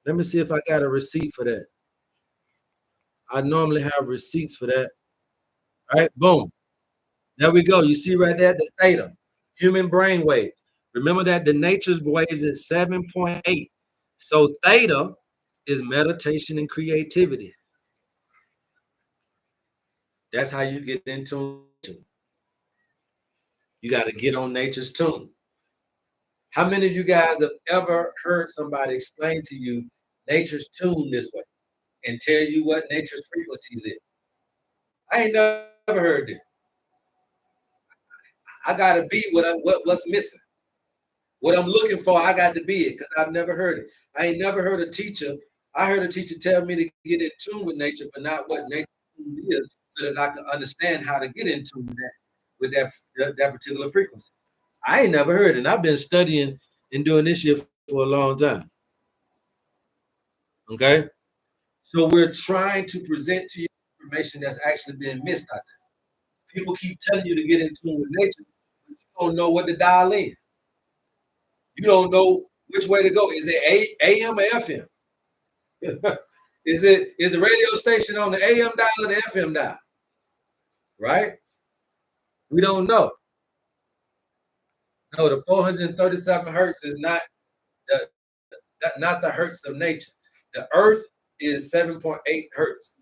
Let me see if I got a receipt for that. I normally have receipts for that. All right, boom. There we go. You see right there the theta, human brain wave. Remember that the nature's waves is 7.8. So theta is meditation and creativity. That's how you get into it. You got to get on nature's tune. How many of you guys have ever heard somebody explain to you nature's tune this way and tell you what nature's frequencies is? I ain't never heard it. I gotta be what's missing. What I'm looking for, I got to be it because I've never heard it. I ain't never heard a teacher. I heard a teacher tell me to get in tune with nature, but not what nature is, so that I can understand how to get in tune with that particular frequency. I ain't never heard it. And I've been studying and doing this shit for a long time. Okay, so we're trying to present to you information that's actually being missed out there. People keep telling you to get in tune with nature, but you don't know what to dial in. You don't know which way to go. Is it AM or FM? Is the radio station on the AM dial or the FM dial? Right? We don't know. No, the 437 hertz is the not the hertz of nature. The earth is 7.8 hertz.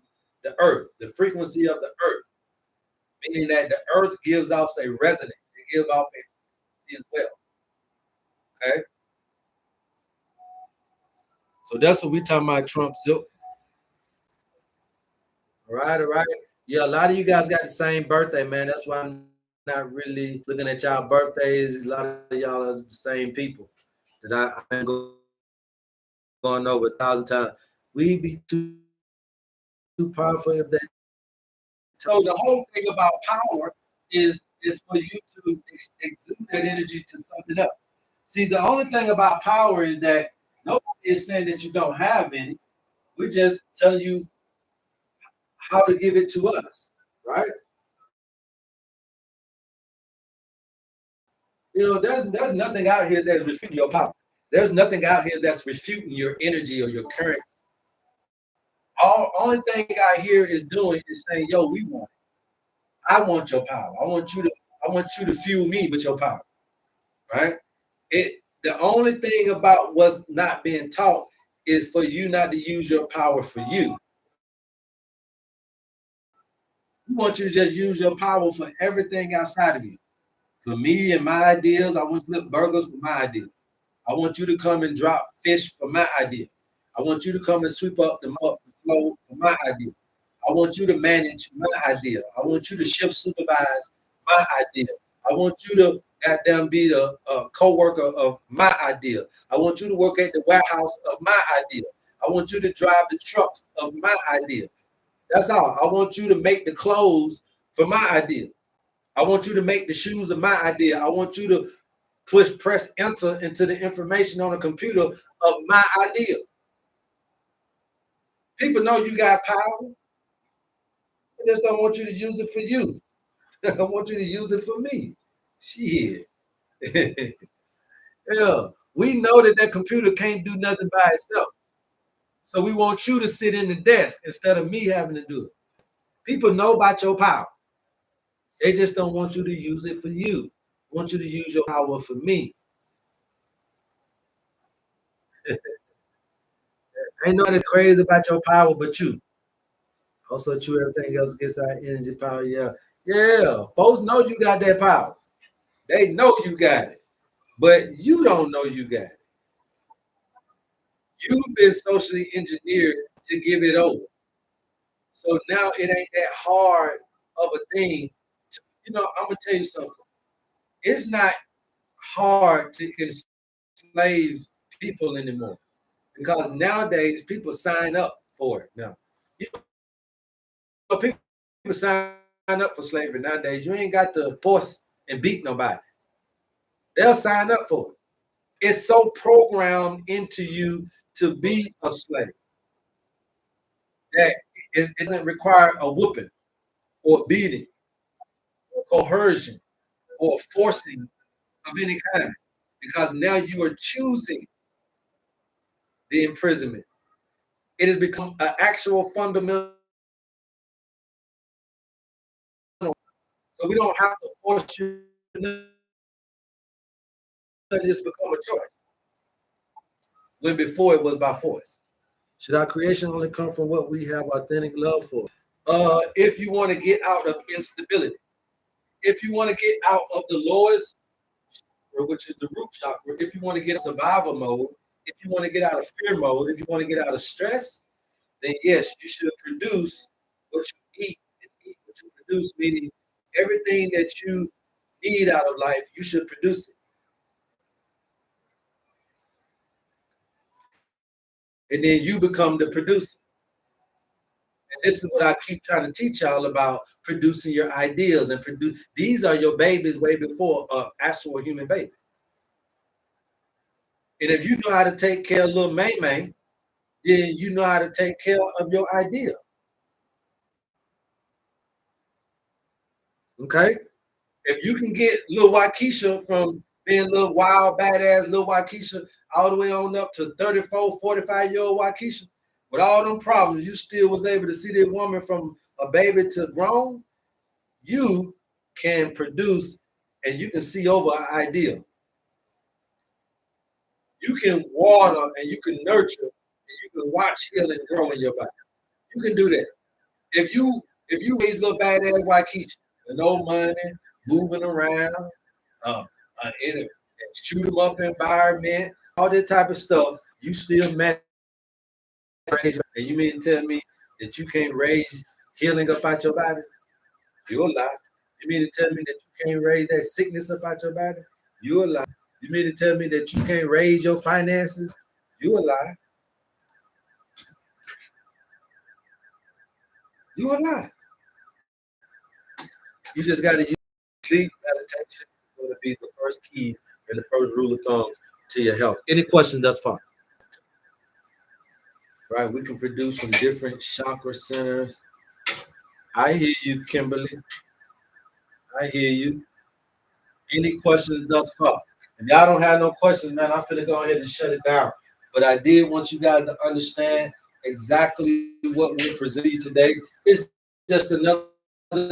The earth, the frequency of the earth, meaning that the earth gives off a resonance. It gives off a frequency as well. Okay. So that's what we talking about, Trump silk. All right, all right. Yeah, a lot of you guys got the same birthday, man. That's why I'm not really looking at y'all birthdays. A lot of y'all are the same people that I've been going over 1,000 times. We be too powerful if that. So the whole thing about power is for you to exude that energy to something else. See, the only thing about power is that nobody is saying that you don't have any. We're just telling you how to give it to us, right? There's nothing out here that's refuting your power. There's nothing out here that's refuting your energy or your currency. All only thing I hear is doing is saying, "Yo, we want it. I want your power. I want you to fuel me with your power." Right? The only thing about what's not being taught is for you not to use your power for you. We want you to just use your power for everything outside of you. For me and my ideas, I want to flip burgers for my idea. I want you to come and drop fish for my idea. I want you to come and sweep up the flow for my idea. I want you to manage my idea. I want you to shift supervise my idea. I want you to goddamn be the co-worker of my idea. I want you to work at the warehouse of my idea. I want you to drive the trucks of my idea. That's all. I want you to make the clothes for my idea. I want you to make the shoes of my idea. I want you to press enter into the information on the computer of my idea. People know you got power. They just don't want you to use it for you. I want you to use it for me. Shit. Yeah. We know that that computer can't do nothing by itself. So we want you to sit in the desk instead of me having to do it. People know about your power. They just don't want you to use it for you. They want you to use your power for me. Ain't nothing crazy about your power but you. Also true, everything else gets our energy power. Yeah. Yeah. Folks know you got that power. They know you got it. But you don't know you got it. You've been socially engineered to give it over. So now it ain't that hard of a thing. I'm gonna tell you something. It's not hard to enslave people anymore because nowadays people sign up for it. Now, you people sign up for slavery nowadays. You ain't got to force and beat nobody. They'll sign up for it. It's so programmed into you to be a slave that it doesn't require a whooping or beating or coercion or forcing of any kind because now you are choosing the imprisonment. It has become an actual fundamental. So we don't have to force you. It's become a choice. When before it was by force. Should our creation only come from what we have authentic love for? If you want to get out of instability, if you want to get out of the lowest, which is the root chakra, if you want to get survival mode, if you want to get out of fear mode, if you want to get out of stress, then yes, you should produce what you eat and eat what you produce, meaning everything that you need out of life, you should produce it. And then you become the producer. And this is what I keep trying to teach y'all about producing your ideas and produce. These are your babies way before an actual human baby. And if you know how to take care of little May May, then you know how to take care of your idea. Okay? If you can get little Waukesha from being little wild, badass little Waukesha all the way on up to 34, 45-year-old Waukesha, with all them problems, you still was able to see this woman from a baby to grown, you can produce and you can see over an idea. You can water and you can nurture and you can watch healing grow in your body. You can do that. If you raise little badass Waukesha, no money, moving around, in a shoot 'em up environment, all that type of stuff, you still manage. And you mean to tell me that you can't raise healing up out your body? You're a lie. You mean to tell me that you can't raise that sickness up out your body? You're a lie. You mean to tell me that you can't raise your finances? You're a lie. You're a lie. You just got to use sleep, meditation is going to be the first key and the first rule of thumb to your health. Any questions thus far? Right, we can produce from different chakra centers. I hear you, Kimberly. I hear you. Any questions thus far? If y'all don't have no questions, man, I'm finna go ahead and shut it down. But I did want you guys to understand exactly what we presented you today. It's just another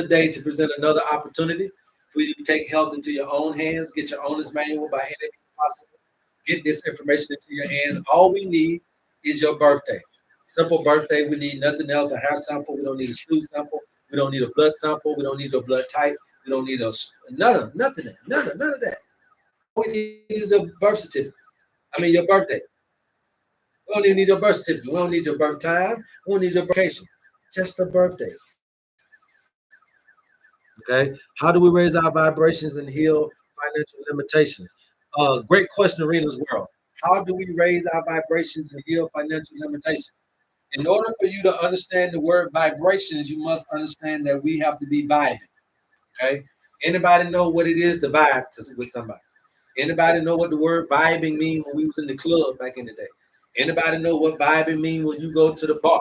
day to present another opportunity for you to take health into your own hands, get your owner's manual by any means possible, get this information into your hands. All we need is your birthday. Simple birthday. We need nothing else. A hair sample. We don't need a stool sample. We don't need a blood sample. We don't need your blood type. We don't need none of that. All we need is a birth certificate. I mean your birthday. We don't even need your birth certificate. We don't need your birth time. We don't need your vacation. just a birthday. Okay. How do we raise our vibrations and heal financial limitations? Great question, Rena's World. How do we raise our vibrations and heal financial limitations? In order for you to understand the word vibrations, you must understand that we have to be vibing. Okay. Anybody know what it is to vibe with somebody? Anybody know what the word vibing mean when we was in the club back in the day? Anybody know what vibing mean when you go to the bar?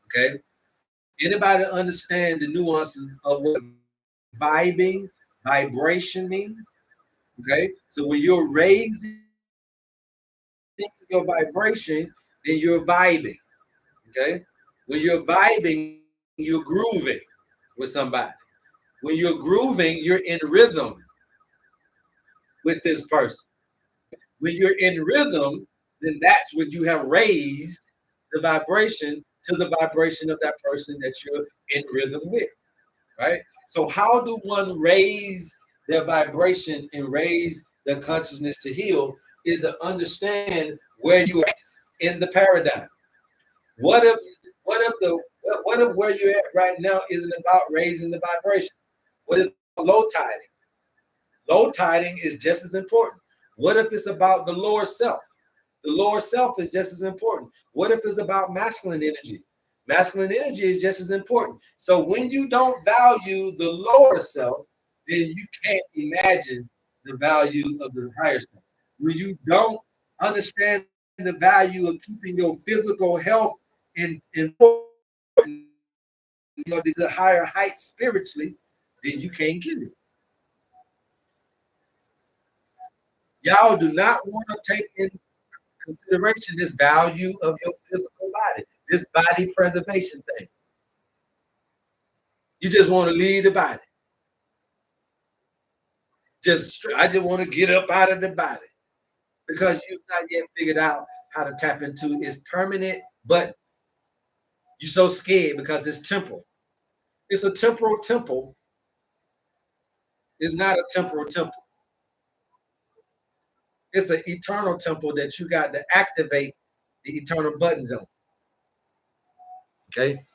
Okay. Anybody understand the nuances of what vibing, vibration means? Okay. So when you're raising your vibration, then you're vibing. Okay. When you're vibing, you're grooving with somebody. When you're grooving, you're in rhythm with this person. When you're in rhythm, then that's when you have raised the vibration to the vibration of that person that you're in rhythm with, right? So how do one raise their vibration and raise their consciousness to heal is to understand where you are at in the paradigm. What if what if where you're at right now isn't about raising the vibration? What if low tiding? Low tiding is just as important. What if it's about the lower self? The lower self is just as important. What if it's about masculine energy? Masculine energy is just as important. So when you don't value the lower self, then you can't imagine the value of the higher self. When you don't understand the value of keeping your physical health in these higher heights spiritually, then you can't get it. Y'all do not want to take in consideration this value of your physical body, this body preservation thing. You just want to leave the body. I just want to get up out of the body because you've not yet figured out how to tap into its permanent, but you're so scared because it's temporal. It's a temporal temple. It's not a temporal temple. It's an eternal temple that you got to activate the eternal buttons on. Okay.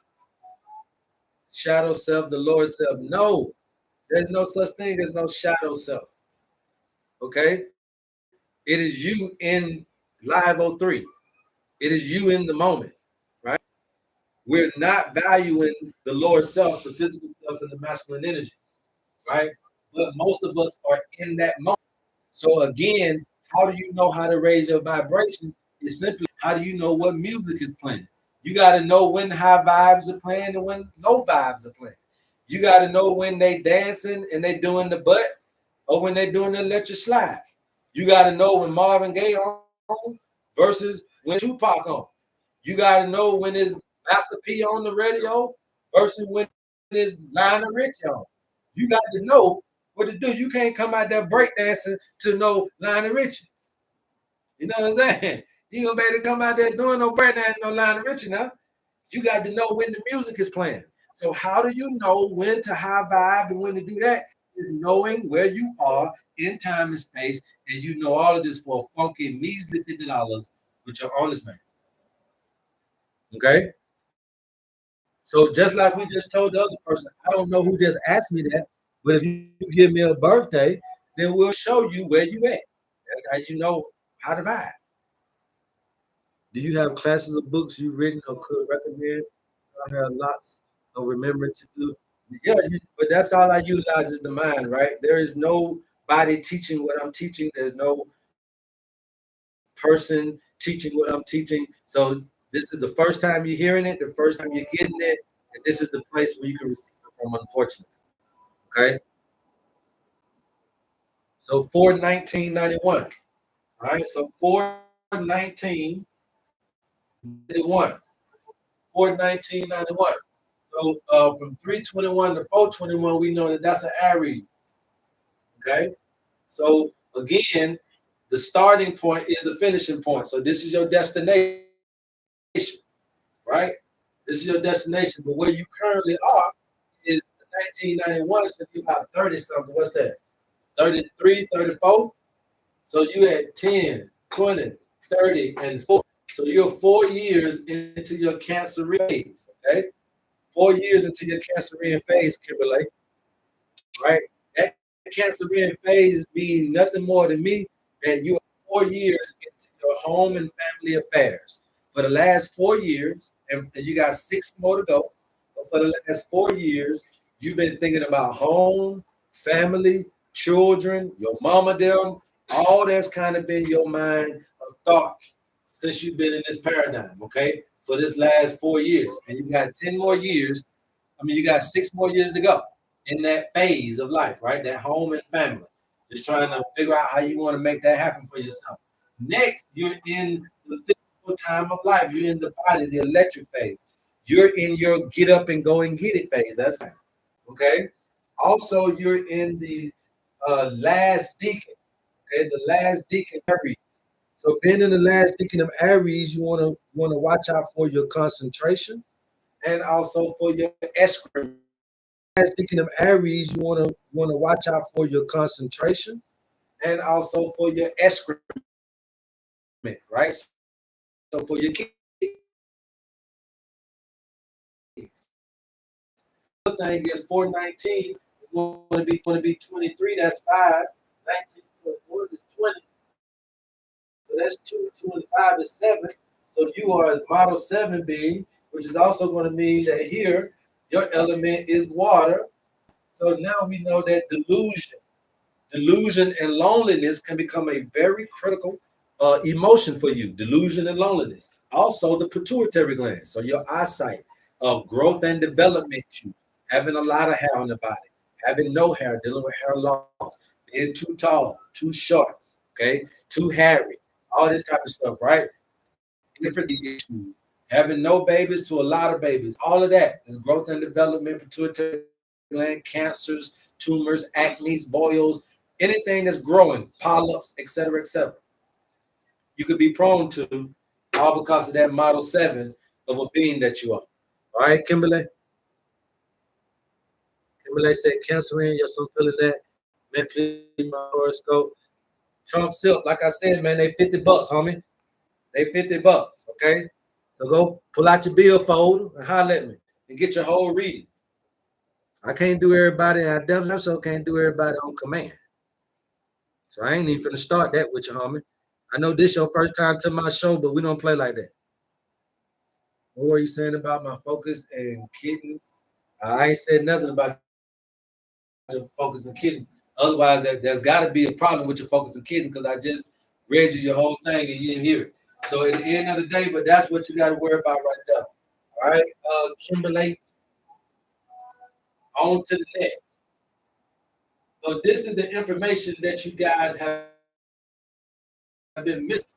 Shadow self, the lower self. No, there's no such thing as no shadow self. Okay. It is you in Live 03. It is you in the moment, right? We're not valuing the lower self, the physical self, and the masculine energy, right? But most of us are in that moment. So again, how do you know how to raise your vibration? It's simply how do you know what music is playing? You got to know when high vibes are playing and when low vibes are playing. You got to know when they dancing and they doing the butt or when they doing the electric slide. You got to know when Marvin Gaye on versus when Tupac on. You got to know when it's Master P on the radio versus when it's Lionel Richie on. You got to know what to do. You can't come out there breakdancing to know Lionel Richie. You know what I'm saying? You gonna be able to come out there doing no breakdancing, no Lionel Richie now. You got to know when the music is playing. So how do you know when to high vibe and when to do that? Is knowing where you are in time and space, and you know all of this for a funky measly $50 with your honest man. Okay. So just like we just told the other person, I don't know who just asked me that, but if you give me a birthday, then we'll show you where you at. That's how you know how to vibe. Do you have classes or books you've written or could recommend? I have lots of remembering to do. Yeah, but that's all I utilize is the mind, right? There is nobody teaching what I'm teaching. There's no person teaching what I'm teaching. So this is the first time you're hearing it, the first time you're getting it, and this is the place where you can receive it from, unfortunately. Okay. So 4/19/91. All right. So 4/19/91. 4/19/91. So from 3/21 to 4/21, we know that that's an Aries. Okay. So again, the starting point is the finishing point. So this is your destination, right? This is your destination. But where you currently are is 1991. So you about 30 something. What's that? 33, 34. So you had 10, 20, 30, and 4. So you're 4 years into your Cancer phase. Okay. 4 years into your Cancerian phase, Kimberly, right? That Cancerian phase means nothing more to me that you are 4 years into your home and family affairs. For the last 4 years, and you got 6 more to go, but for the last 4 years, you've been thinking about home, family, children, your mama, them, all that's kind of been your mind of thought since you've been in this paradigm, okay, for this last 4 years. And you got 10 more years. I mean, you got 6 more years to go in that phase of life, right? That home and family. Just trying to figure out how you want to make that happen for yourself. Next, you're in the physical time of life. You're in the body, the electric phase. You're in your get up and go and get it phase. That's fine. Okay. Also, you're in the last deacon. Okay, the last deacon Aries. So being in the last deacon of Aries, you wanna watch out for your concentration and also for your excrement. As deacon of Aries, you wanna watch out for your concentration and also for your excrement, right? So for your kidneys. The thing is 419 is going to be 23. That's 5. 19 plus 1 is 20. So that's 2. 2 and 5 is 7. So you are a model 7 being, which is also going to mean that here your element is water. So now we know that delusion and loneliness can become a very critical emotion for you. Delusion and loneliness. Also, the pituitary gland. So your eyesight, growth and development, you having a lot of hair on the body, having no hair, dealing with hair loss, being too tall, too short, okay, too hairy, all this type of stuff, right? Different issues, having no babies to a lot of babies, all of that is growth and development, pituitary gland, cancers, tumors, acne, boils, anything that's growing, polyps, etc., etc. You could be prone to all because of that model 7 of a being that you are. All right, Kimberly. Kimberly said, Cancer in, yes, I'm feeling that. Man, please, my horoscope. Trump Silk, like I said, man, they $50, homie. They $50, okay? So go pull out your billfold and holler at me and get your whole reading. I can't do everybody, and I definitely also can't do everybody on command. So I ain't even finna start that with you, homie. I know this your first time to my show, but we don't play like that. What were you saying about my focus and kittens? I ain't said nothing about your focus and kittens. Otherwise, there's got to be a problem with your focus and kittens because I just read you your whole thing and you didn't hear it. So at the end of the day, but that's what you got to worry about right there. All right, Kimberly, on to the next. So this is the information that you guys have been missing.